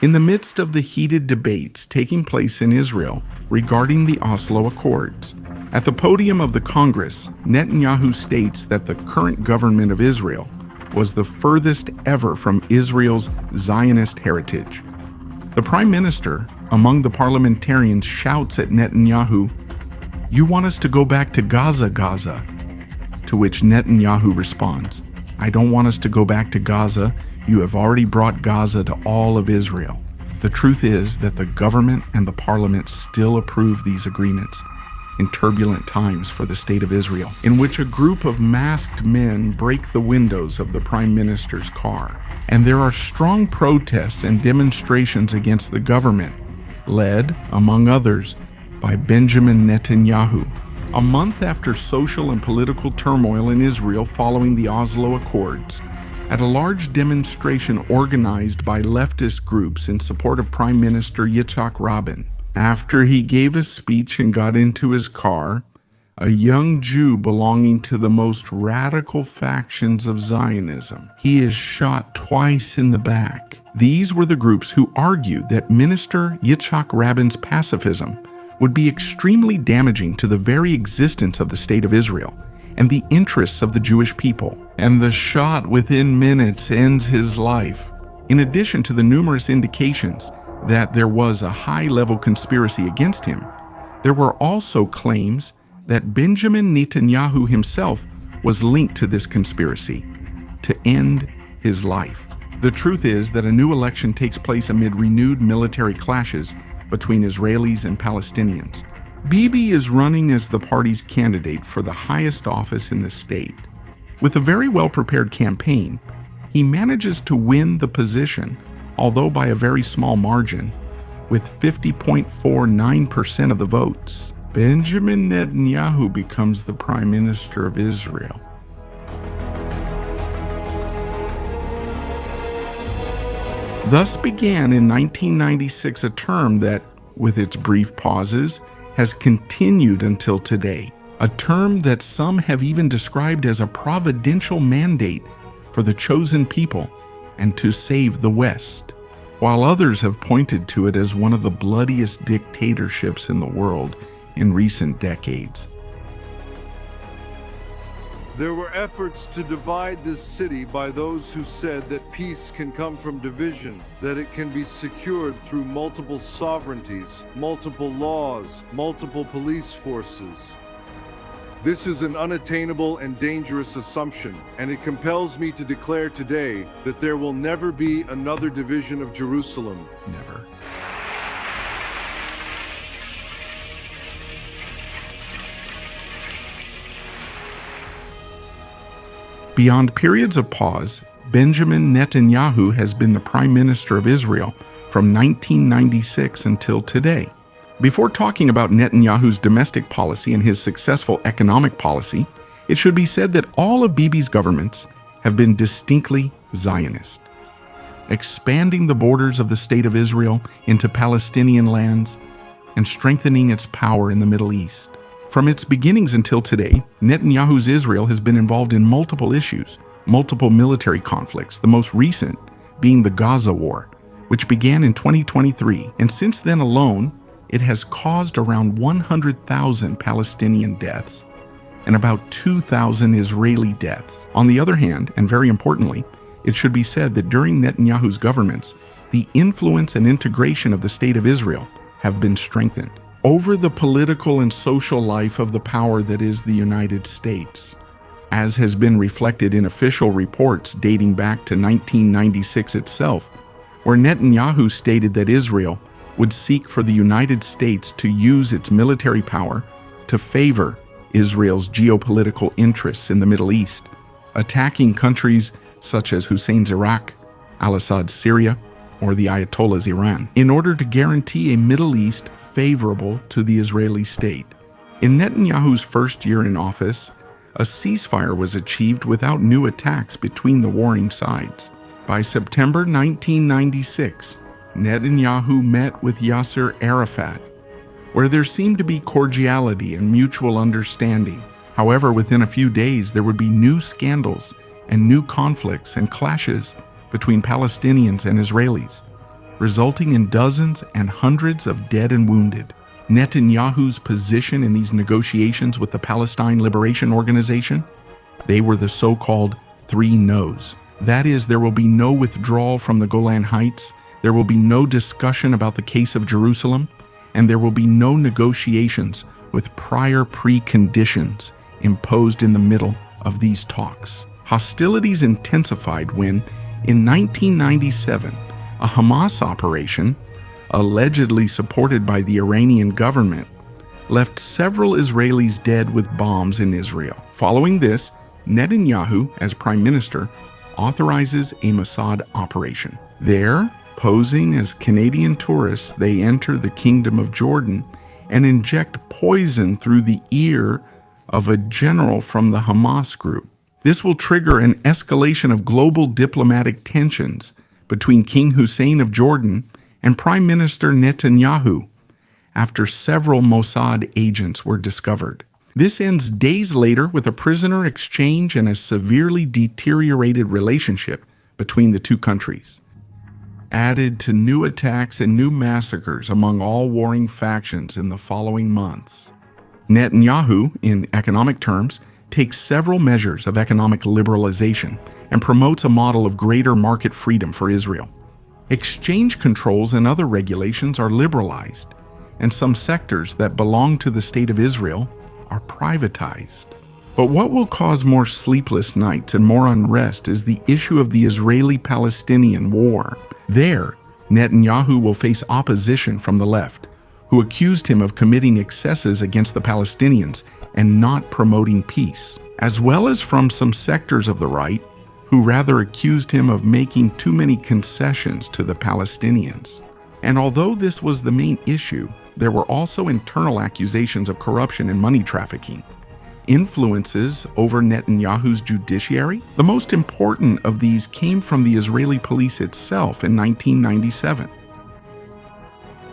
In the midst of the heated debates taking place in Israel regarding the Oslo Accords, at the podium of the Congress, Netanyahu states that the current government of Israel was the furthest ever from Israel's Zionist heritage. The Prime Minister, among the parliamentarians, shouts at Netanyahu, "You want us to go back to Gaza, Gaza?" To which Netanyahu responds, "I don't want us to go back to Gaza. You have already brought Gaza to all of Israel." The truth is that the government and the parliament still approve these agreements in turbulent times for the State of Israel, in which a group of masked men break the windows of the Prime Minister's car. And there are strong protests and demonstrations against the government, led, among others, by Benjamin Netanyahu. A month after social and political turmoil in Israel following the Oslo Accords, at a large demonstration organized by leftist groups in support of Prime Minister Yitzhak Rabin, after he gave a speech and got into his car, a young Jew belonging to the most radical factions of Zionism, he is shot twice in the back. These were the groups who argued that Minister Yitzhak Rabin's pacifism would be extremely damaging to the very existence of the State of Israel and the interests of the Jewish people, and the shot within minutes ends his life. In addition to the numerous indications that there was a high-level conspiracy against him, there were also claims that Benjamin Netanyahu himself was linked to this conspiracy to end his life. The truth is that a new election takes place amid renewed military clashes between Israelis and Palestinians. Bibi is running as the party's candidate for the highest office in the state. With a very well-prepared campaign, he manages to win the position, although by a very small margin, with 50.49% of the votes. Benjamin Netanyahu becomes the Prime Minister of Israel. Thus began in 1996 a term that, with its brief pauses, has continued until today. A term that some have even described as a providential mandate for the chosen people and to save the West, while others have pointed to it as one of the bloodiest dictatorships in the world in recent decades. There were efforts to divide this city by those who said that peace can come from division, that it can be secured through multiple sovereignties, multiple laws, multiple police forces. This is an unattainable and dangerous assumption, and it compels me to declare today that there will never be another division of Jerusalem. Never. Beyond periods of pause, Benjamin Netanyahu has been the Prime Minister of Israel from 1996 until today. Before talking about Netanyahu's domestic policy and his successful economic policy, it should be said that all of Bibi's governments have been distinctly Zionist, expanding the borders of the State of Israel into Palestinian lands and strengthening its power in the Middle East. From its beginnings until today, Netanyahu's Israel has been involved in multiple issues, multiple military conflicts, the most recent being the Gaza War, which began in 2023, and since then alone, it has caused around 100,000 Palestinian deaths and about 2,000 Israeli deaths. On the other hand, and very importantly, it should be said that during Netanyahu's governments, the influence and integration of the State of Israel have been strengthened over the political and social life of the power that is the United States, as has been reflected in official reports dating back to 1996 itself, where Netanyahu stated that Israel would seek for the United States to use its military power to favor Israel's geopolitical interests in the Middle East, attacking countries such as Hussein's Iraq, al-Assad's Syria, or the Ayatollah's Iran, in order to guarantee a Middle East favorable to the Israeli state. In Netanyahu's first year in office, a ceasefire was achieved without new attacks between the warring sides. By September 1996, Netanyahu met with Yasser Arafat, where there seemed to be cordiality and mutual understanding. However, within a few days, there would be new scandals and new conflicts and clashes between Palestinians and Israelis, resulting in dozens and hundreds of dead and wounded. Netanyahu's position in these negotiations with the Palestine Liberation Organization, they were the so-called 3 no's. That is, there will be no withdrawal from the Golan Heights, there will be no discussion about the case of Jerusalem, and there will be no negotiations with prior preconditions imposed in the middle of these talks. Hostilities intensified when, in 1997, a Hamas operation, allegedly supported by the Iranian government, left several Israelis dead with bombs in Israel. Following this, Netanyahu, as Prime Minister, authorizes a Mossad operation. There, posing as Canadian tourists, they enter the Kingdom of Jordan and inject poison through the ear of a general from the Hamas group. This will trigger an escalation of global diplomatic tensions between King Hussein of Jordan and Prime Minister Netanyahu after several Mossad agents were discovered. This ends days later with a prisoner exchange and a severely deteriorated relationship between the two countries, added to new attacks and new massacres among all warring factions in the following months. Netanyahu, in economic terms, takes several measures of economic liberalization and promotes a model of greater market freedom for Israel. Exchange controls and other regulations are liberalized, and some sectors that belong to the State of Israel are privatized. But what will cause more sleepless nights and more unrest is the issue of the Israeli-Palestinian war. There, Netanyahu will face opposition from the left, who accused him of committing excesses against the Palestinians and not promoting peace, as well as from some sectors of the right, who rather accused him of making too many concessions to the Palestinians. And although this was the main issue, there were also internal accusations of corruption and money trafficking, influences over Netanyahu's judiciary. The most important of these came from the Israeli police itself in 1997,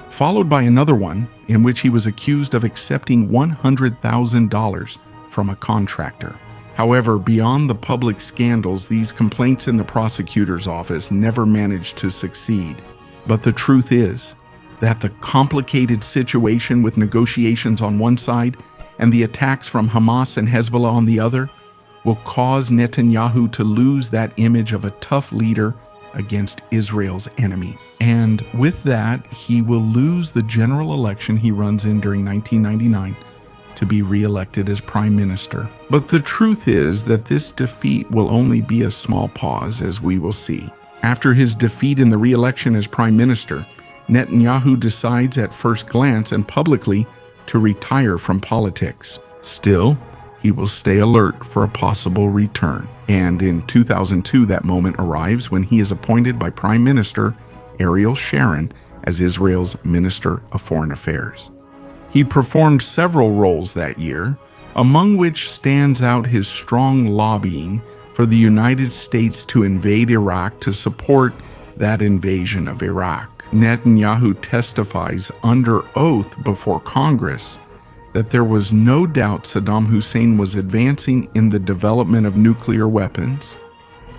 followed by another one in which he was accused of accepting $100,000 from a contractor. However, beyond the public scandals, these complaints in the prosecutor's office never managed to succeed. But the truth is that the complicated situation with negotiations on one side and the attacks from Hamas and Hezbollah on the other will cause Netanyahu to lose that image of a tough leader against Israel's enemies. And with that, he will lose the general election he runs in during 1999 to be re-elected as prime minister. But the truth is that this defeat will only be a small pause, as we will see. After his defeat in the re-election as prime minister, Netanyahu decides at first glance and publicly to retire from politics. Still, he will stay alert for a possible return. And in 2002, that moment arrives when he is appointed by Prime Minister Ariel Sharon as Israel's Minister of Foreign Affairs. He performed several roles that year, among which stands out his strong lobbying for the United States to invade Iraq to support that invasion of Iraq. Netanyahu testifies under oath before Congress that there was no doubt Saddam Hussein was advancing in the development of nuclear weapons,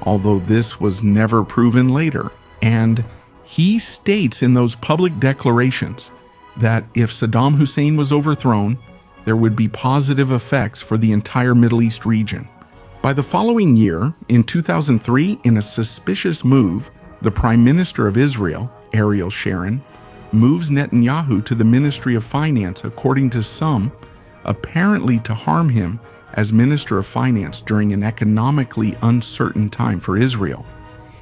although this was never proven later. And he states in those public declarations that if Saddam Hussein was overthrown, there would be positive effects for the entire Middle East region. By the following year, in 2003, in a suspicious move, the Prime Minister of Israel, Ariel Sharon, moves Netanyahu to the Ministry of Finance, according to some, apparently to harm him as Minister of Finance during an economically uncertain time for Israel,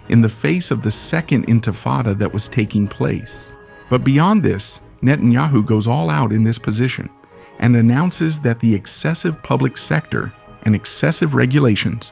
in the face of the second intifada that was taking place. But beyond this, Netanyahu goes all out in this position and announces that the excessive public sector and excessive regulations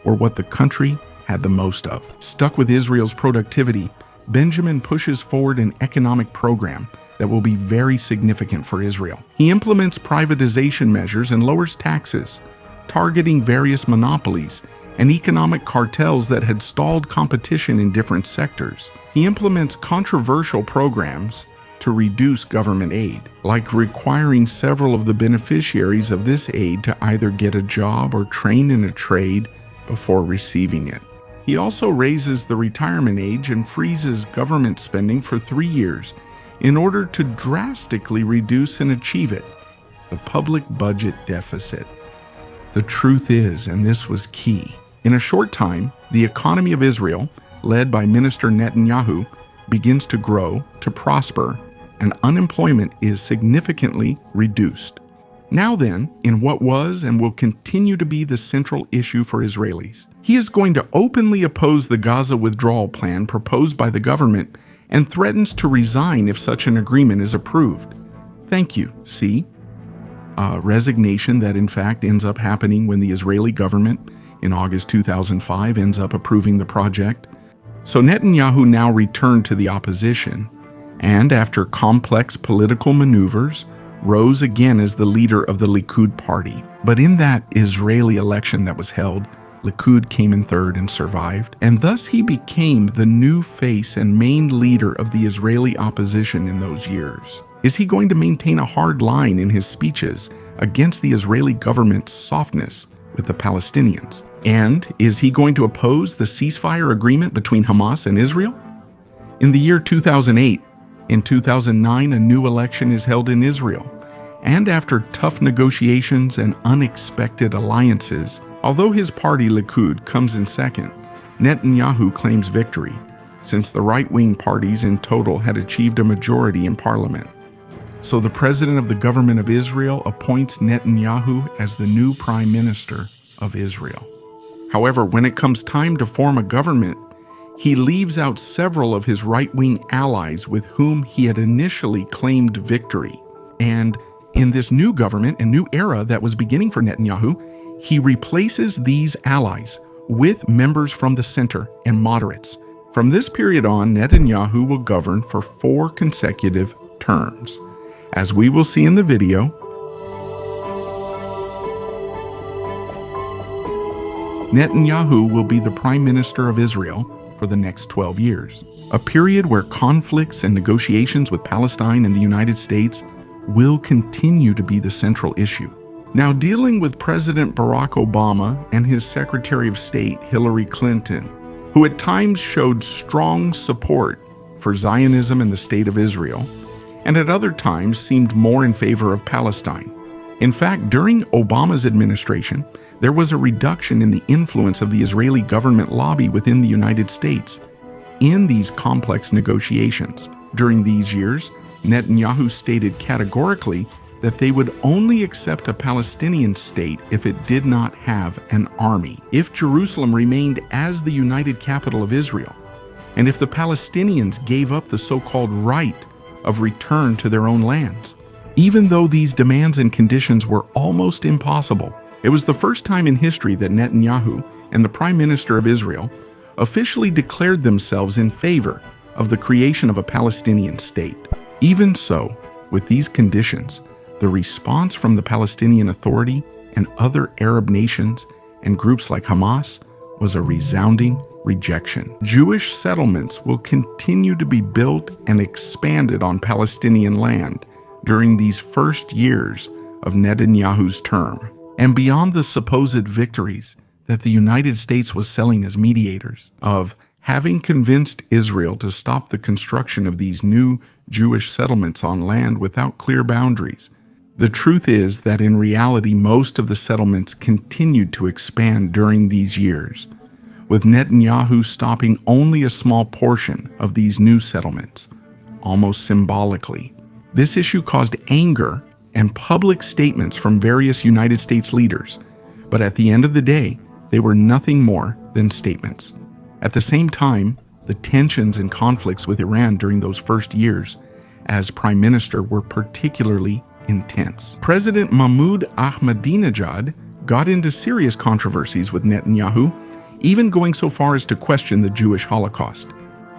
were what the country had the most of. Stuck with Israel's productivity, Benjamin pushes forward an economic program that will be very significant for Israel. He implements privatization measures and lowers taxes, targeting various monopolies and economic cartels that had stalled competition in different sectors. He implements controversial programs to reduce government aid, like requiring several of the beneficiaries of this aid to either get a job or train in a trade before receiving it. He also raises the retirement age and freezes government spending for 3 years in order to drastically reduce and achieve it, the public budget deficit. The truth is, and this was key, in a short time, the economy of Israel, led by Minister Netanyahu, begins to grow, to prosper, and unemployment is significantly reduced. Now then, in what was and will continue to be the central issue for Israelis, he is going to openly oppose the Gaza withdrawal plan proposed by the government and threatens to resign if such an agreement is approved. Thank you, see? A resignation that in fact ends up happening when the Israeli government in August 2005 ends up approving the project. So Netanyahu now returned to the opposition, and after complex political maneuvers, rose again as the leader of the Likud party. But in that Israeli election that was held, Likud came in third and survived, and thus he became the new face and main leader of the Israeli opposition in those years. Is he going to maintain a hard line in his speeches against the Israeli government's softness with the Palestinians? And is he going to oppose the ceasefire agreement between Hamas and Israel? In the year 2008, in 2009, a new election is held in Israel, and after tough negotiations and unexpected alliances, although his party Likud comes in second, Netanyahu claims victory, since the right-wing parties in total had achieved a majority in parliament. So the president of the government of Israel appoints Netanyahu as the new prime minister of Israel. However, when it comes time to form a government, he leaves out several of his right-wing allies with whom he had initially claimed victory. And in this new government and new era that was beginning for Netanyahu, he replaces these allies with members from the center and moderates. From this period on, Netanyahu will govern for 4 consecutive terms. As we will see in the video, Netanyahu will be the prime minister of Israel for the next 12 years, a period where conflicts and negotiations with Palestine and the United States will continue to be the central issue. Now, dealing with President Barack Obama and his Secretary of State, Hillary Clinton, who at times showed strong support for Zionism and the State of Israel, and at other times seemed more in favor of Palestine. In fact, during Obama's administration, there was a reduction in the influence of the Israeli government lobby within the United States in these complex negotiations. During these years, Netanyahu stated categorically that they would only accept a Palestinian state if it did not have an army, if Jerusalem remained as the united capital of Israel, and if the Palestinians gave up the so-called right of return to their own lands. Even though these demands and conditions were almost impossible, it was the first time in history that Netanyahu and the Prime Minister of Israel officially declared themselves in favor of the creation of a Palestinian state. Even so, with these conditions, the response from the Palestinian Authority and other Arab nations and groups like Hamas was a resounding rejection. Jewish settlements will continue to be built and expanded on Palestinian land during these first years of Netanyahu's term, and beyond the supposed victories that the United States was selling as mediators of having convinced Israel to stop the construction of these new Jewish settlements on land without clear boundaries. The truth is that in reality, most of the settlements continued to expand during these years, with Netanyahu stopping only a small portion of these new settlements, almost symbolically. This issue caused anger and public statements from various United States leaders, but at the end of the day, they were nothing more than statements. At the same time, the tensions and conflicts with Iran during those first years as prime minister were particularly intense. President Mahmoud Ahmadinejad got into serious controversies with Netanyahu, even going so far as to question the Jewish Holocaust,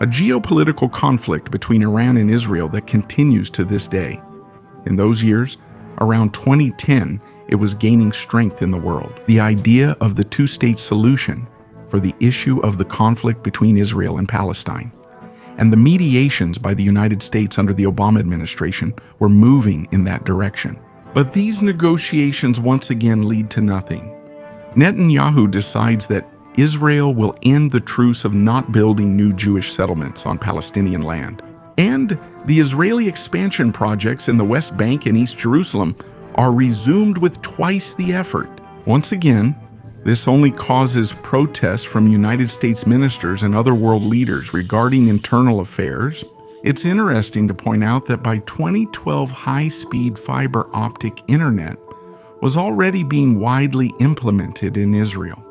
a geopolitical conflict between Iran and Israel that continues to this day. In those years, around 2010, it was gaining strength in the world. The idea of the two-state solution for the issue of the conflict between Israel and Palestine, and the mediations by the United States under the Obama administration were moving in that direction. But these negotiations once again lead to nothing. Netanyahu decides that Israel will end the truce of not building new Jewish settlements on Palestinian land, and the Israeli expansion projects in the West Bank and East Jerusalem are resumed with twice the effort. Once again, this only causes protests from United States ministers and other world leaders regarding internal affairs. It's interesting to point out that by 2012, high-speed fiber optic internet was already being widely implemented in Israel.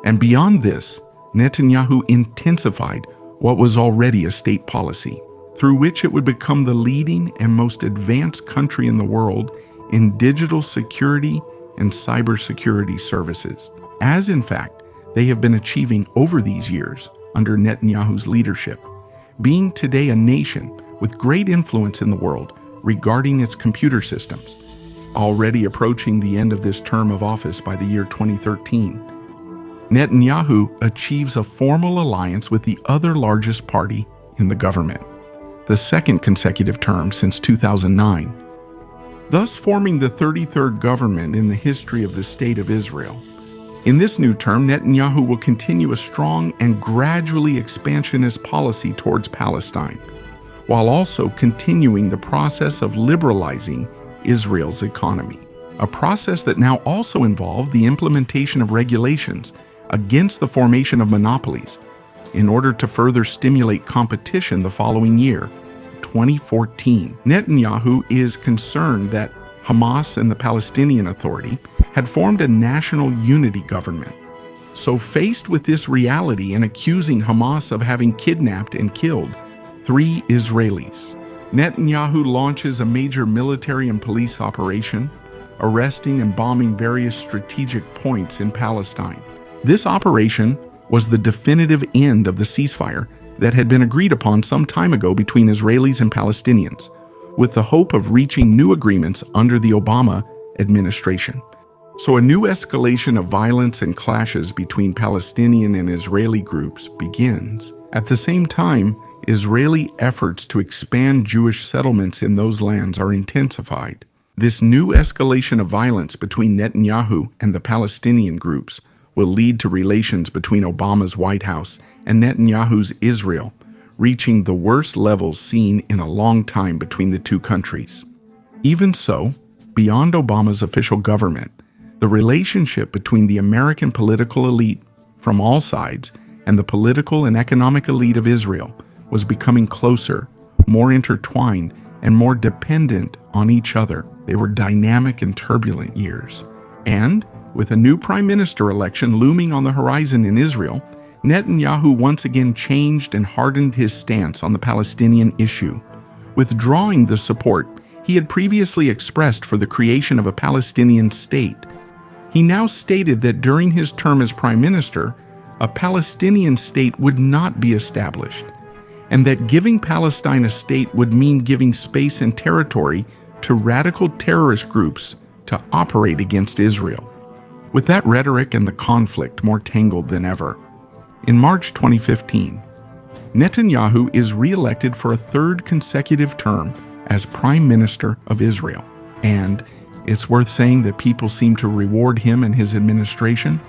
And beyond this, Netanyahu intensified what was already a state policy, through which it would become the leading and most advanced country in the world in digital security and cybersecurity services, as in fact they have been achieving over these years under Netanyahu's leadership, being today a nation with great influence in the world regarding its computer systems. Already approaching the end of this term of office by the year 2013, Netanyahu achieves a formal alliance with the other largest party in the government, the second consecutive term since 2009, thus forming the 33rd government in the history of the State of Israel. In this new term, Netanyahu will continue a strong and gradually expansionist policy towards Palestine, while also continuing the process of liberalizing Israel's economy, a process that now also involved the implementation of regulations against the formation of monopolies in order to further stimulate competition the following year, 2014. Netanyahu is concerned that Hamas and the Palestinian Authority had formed a national unity government. So faced with this reality and accusing Hamas of having kidnapped and killed 3 Israelis, Netanyahu launches a major military and police operation, arresting and bombing various strategic points in Palestine. This operation was the definitive end of the ceasefire that had been agreed upon some time ago between Israelis and Palestinians, with the hope of reaching new agreements under the Obama administration. So a new escalation of violence and clashes between Palestinian and Israeli groups begins. At the same time, Israeli efforts to expand Jewish settlements in those lands are intensified. This new escalation of violence between Netanyahu and the Palestinian groups will lead to relations between Obama's White House and Netanyahu's Israel reaching the worst levels seen in a long time between the two countries. Even so, beyond Obama's official government, the relationship between the American political elite from all sides and the political and economic elite of Israel was becoming closer, more intertwined, and more dependent on each other. They were dynamic and turbulent years. And, with a new prime minister election looming on the horizon in Israel, Netanyahu once again changed and hardened his stance on the Palestinian issue, withdrawing the support he had previously expressed for the creation of a Palestinian state. He now stated that during his term as prime minister, a Palestinian state would not be established, and that giving Palestine a state would mean giving space and territory to radical terrorist groups to operate against Israel. With that rhetoric and the conflict more tangled than ever, in March 2015, Netanyahu is re-elected for a third consecutive term as Prime Minister of Israel. And it's worth saying that people seem to reward him and his administration,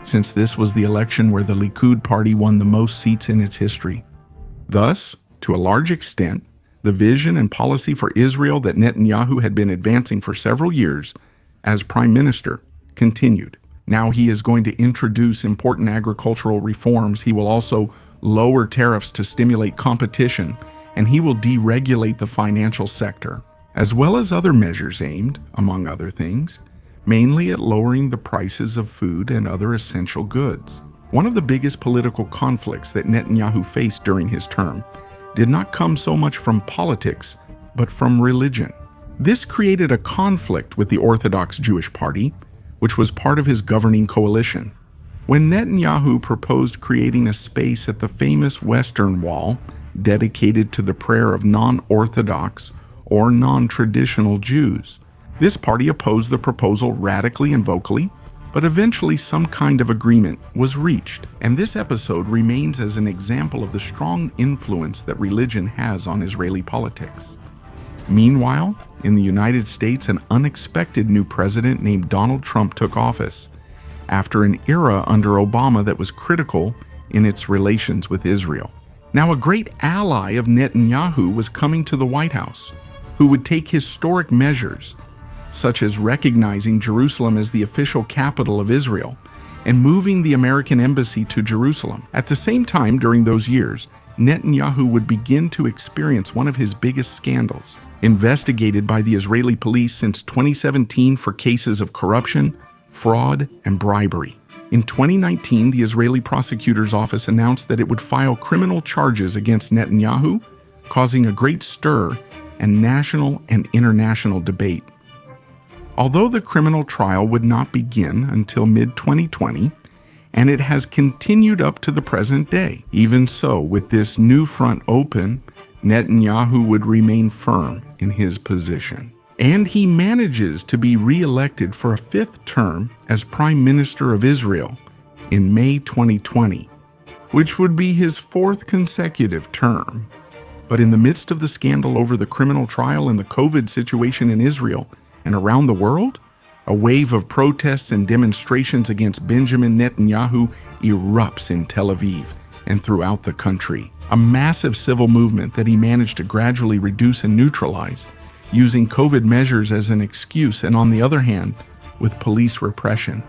since this was the election where the Likud party won the most seats in its history. Thus, to a large extent, the vision and policy for Israel that Netanyahu had been advancing for several years as Prime Minister continued. Now he is going to introduce important agricultural reforms. He will also lower tariffs to stimulate competition, and he will deregulate the financial sector, as well as other measures aimed, among other things, mainly at lowering the prices of food and other essential goods. One of the biggest political conflicts that Netanyahu faced during his term did not come so much from politics, but from religion. This created a conflict with the Orthodox Jewish Party, which was part of his governing coalition. When Netanyahu proposed creating a space at the famous Western Wall dedicated to the prayer of non-Orthodox or non-traditional Jews, this party opposed the proposal radically and vocally, but eventually some kind of agreement was reached. And this episode remains as an example of the strong influence that religion has on Israeli politics. Meanwhile, in the United States, an unexpected new president named Donald Trump took office after an era under Obama that was critical in its relations with Israel. Now, a great ally of Netanyahu was coming to the White House, who would take historic measures, such as recognizing Jerusalem as the official capital of Israel and moving the American embassy to Jerusalem. At the same time, during those years, Netanyahu would begin to experience one of his biggest scandals, investigated by the Israeli police since 2017 for cases of corruption, fraud, and bribery. In 2019, the Israeli prosecutor's office announced that it would file criminal charges against Netanyahu, causing a great stir and national and international debate. Although the criminal trial would not begin until mid-2020, and it has continued up to the present day. Even so, with this new front open, Netanyahu would remain firm in his position. And he manages to be re-elected for a fifth term as Prime Minister of Israel in May 2020, which would be his fourth consecutive term. But in the midst of the scandal over the criminal trial and the COVID situation in Israel and around the world, a wave of protests and demonstrations against Benjamin Netanyahu erupts in Tel Aviv and throughout the country. A massive civil movement that he managed to gradually reduce and neutralize, using COVID measures as an excuse, and on the other hand, with police repression.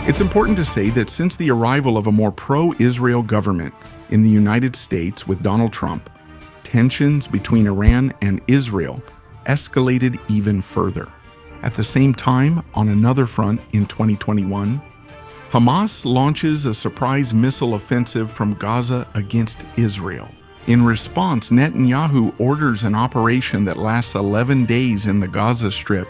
It's important to say that since the arrival of a more pro-Israel government in the United States with Donald Trump, tensions between Iran and Israel escalated even further. At the same time, on another front in 2021, Hamas launches a surprise missile offensive from Gaza against Israel. In response, Netanyahu orders an operation that lasts 11 days in the Gaza Strip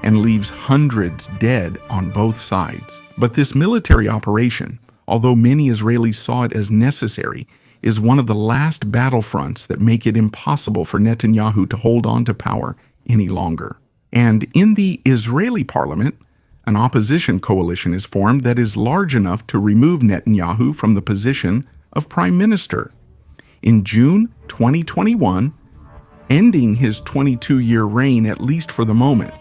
and leaves hundreds dead on both sides. But this military operation, although many Israelis saw it as necessary, is one of the last battlefronts that make it impossible for Netanyahu to hold on to power any longer. And in the Israeli parliament, an opposition coalition is formed that is large enough to remove Netanyahu from the position of prime minister. In June 2021, ending his 22-year reign, at least for the moment.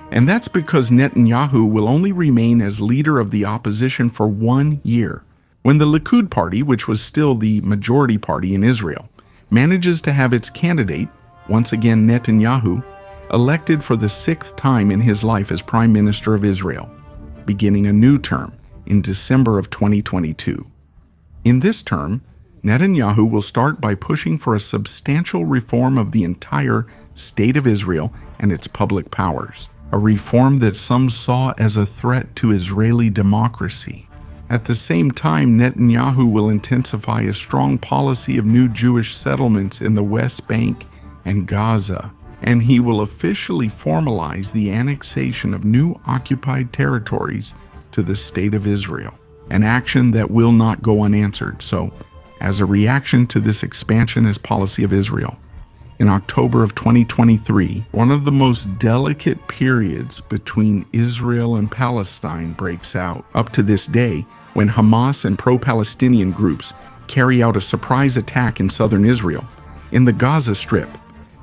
And that's because Netanyahu will only remain as leader of the opposition for 1 year. When the Likud party, which was still the majority party in Israel, manages to have its candidate, once again Netanyahu, elected for the 6th time in his life as Prime Minister of Israel, beginning a new term in December of 2022. In this term, Netanyahu will start by pushing for a substantial reform of the entire State of Israel and its public powers, a reform that some saw as a threat to Israeli democracy. At the same time, Netanyahu will intensify a strong policy of new Jewish settlements in the West Bank and Gaza, and he will officially formalize the annexation of new occupied territories to the State of Israel, an action that will not go unanswered. So, as a reaction to this expansionist policy of Israel, in October of 2023, one of the most delicate periods between Israel and Palestine breaks out. Up to this day, when Hamas and pro-Palestinian groups carry out a surprise attack in southern Israel, in the Gaza Strip,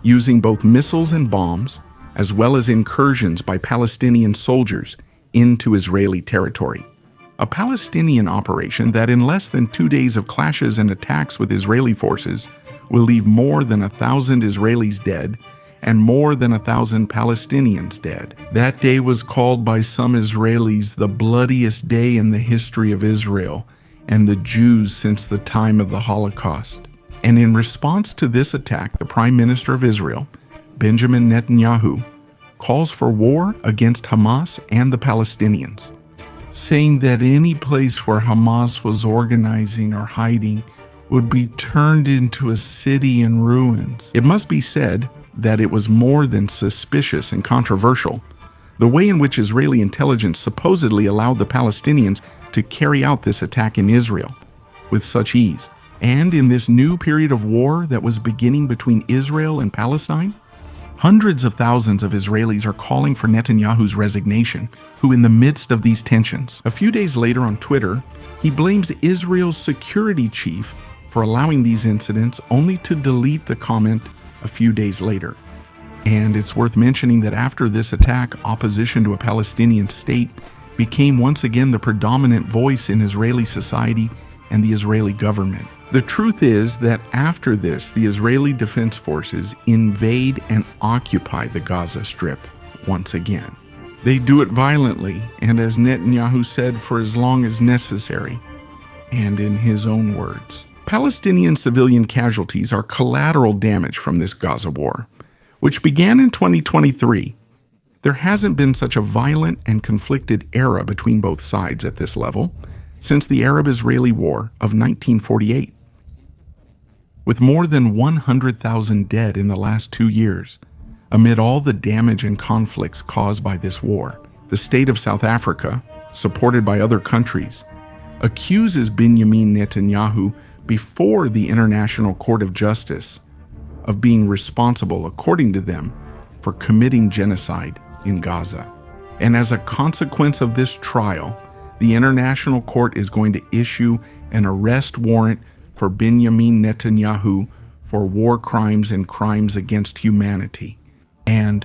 using both missiles and bombs, as well as incursions by Palestinian soldiers into Israeli territory. A Palestinian operation that in less than 2 days of clashes and attacks with Israeli forces will leave more than 1,000 Israelis dead and more than 1,000 Palestinians dead. That day was called by some Israelis the bloodiest day in the history of Israel and the Jews since the time of the Holocaust. And in response to this attack, the Prime Minister of Israel, Benjamin Netanyahu, calls for war against Hamas and the Palestinians, saying that any place where Hamas was organizing or hiding would be turned into a city in ruins. It must be said that it was more than suspicious and controversial, the way in which Israeli intelligence supposedly allowed the Palestinians to carry out this attack in Israel with such ease. And in this new period of war that was beginning between Israel and Palestine, hundreds of thousands of Israelis are calling for Netanyahu's resignation, who in the midst of these tensions, a few days later on Twitter, he blames Israel's security chief for allowing these incidents, only to delete the comment a few days later. And it's worth mentioning that after this attack, opposition to a Palestinian state became once again the predominant voice in Israeli society and the Israeli government. The truth is that after this, the Israeli Defense Forces invade and occupy the Gaza Strip once again. They do it violently, and as Netanyahu said, for as long as necessary, and in his own words. Palestinian civilian casualties are collateral damage from this Gaza war, which began in 2023. There hasn't been such a violent and conflicted era between both sides at this level since the Arab-Israeli War of 1948. With more than 100,000 dead in the last 2 years, amid all the damage and conflicts caused by this war, the state of South Africa, supported by other countries, accuses Benjamin Netanyahu before the International Court of Justice of being responsible, according to them, for committing genocide in Gaza. And as a consequence of this trial, the International Court is going to issue an arrest warrant for Benjamin Netanyahu for war crimes and crimes against humanity. And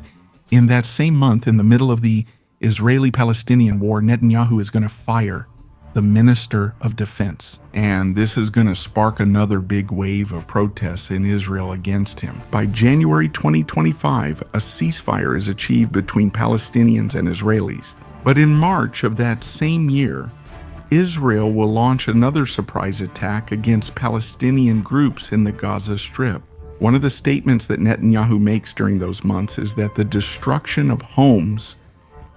in that same month, in the middle of the Israeli-Palestinian war, Netanyahu is going to fire the Minister of Defense. And this is going to spark another big wave of protests in Israel against him. By January 2025, a ceasefire is achieved between Palestinians and Israelis. But in March of that same year, Israel will launch another surprise attack against Palestinian groups in the Gaza Strip. One of the statements that Netanyahu makes during those months is that the destruction of homes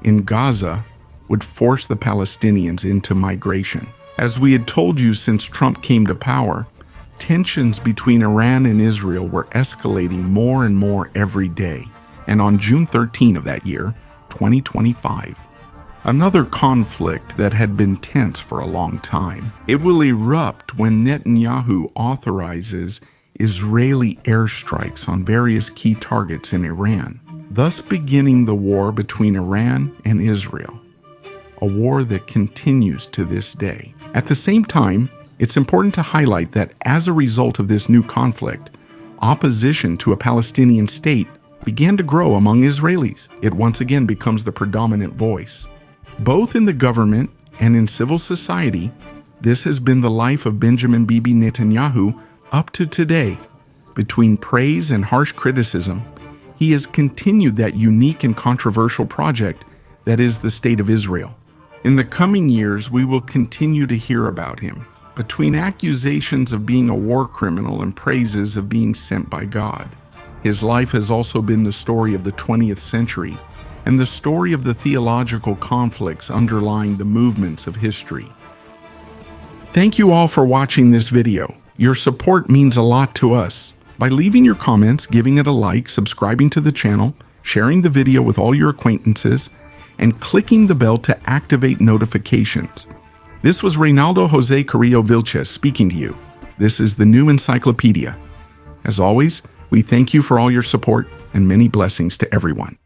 in Gaza would force the Palestinians into migration. As we had told you since Trump came to power, tensions between Iran and Israel were escalating more and more every day. And on June 13 of that year, 2025, another conflict that had been tense for a long time, it will erupt when Netanyahu authorizes Israeli airstrikes on various key targets in Iran, thus beginning the war between Iran and Israel, a war that continues to this day. At the same time, it's important to highlight that as a result of this new conflict, opposition to a Palestinian state began to grow among Israelis. It once again becomes the predominant voice. Both in the government and in civil society, this has been the life of Benjamin Bibi Netanyahu up to today. Between praise and harsh criticism, he has continued that unique and controversial project that is the State of Israel. In the coming years, we will continue to hear about him, between accusations of being a war criminal and praises of being sent by God. His life has also been the story of the 20th century and the story of the theological conflicts underlying the movements of history. Thank you all for watching this video. Your support means a lot to us. By leaving your comments, giving it a like, subscribing to the channel, sharing the video with all your acquaintances, and clicking the bell to activate notifications. This was Reynaldo Jose Carrillo Vilches speaking to you. This is the New Encyclopedia. As always, we thank you for all your support and many blessings to everyone.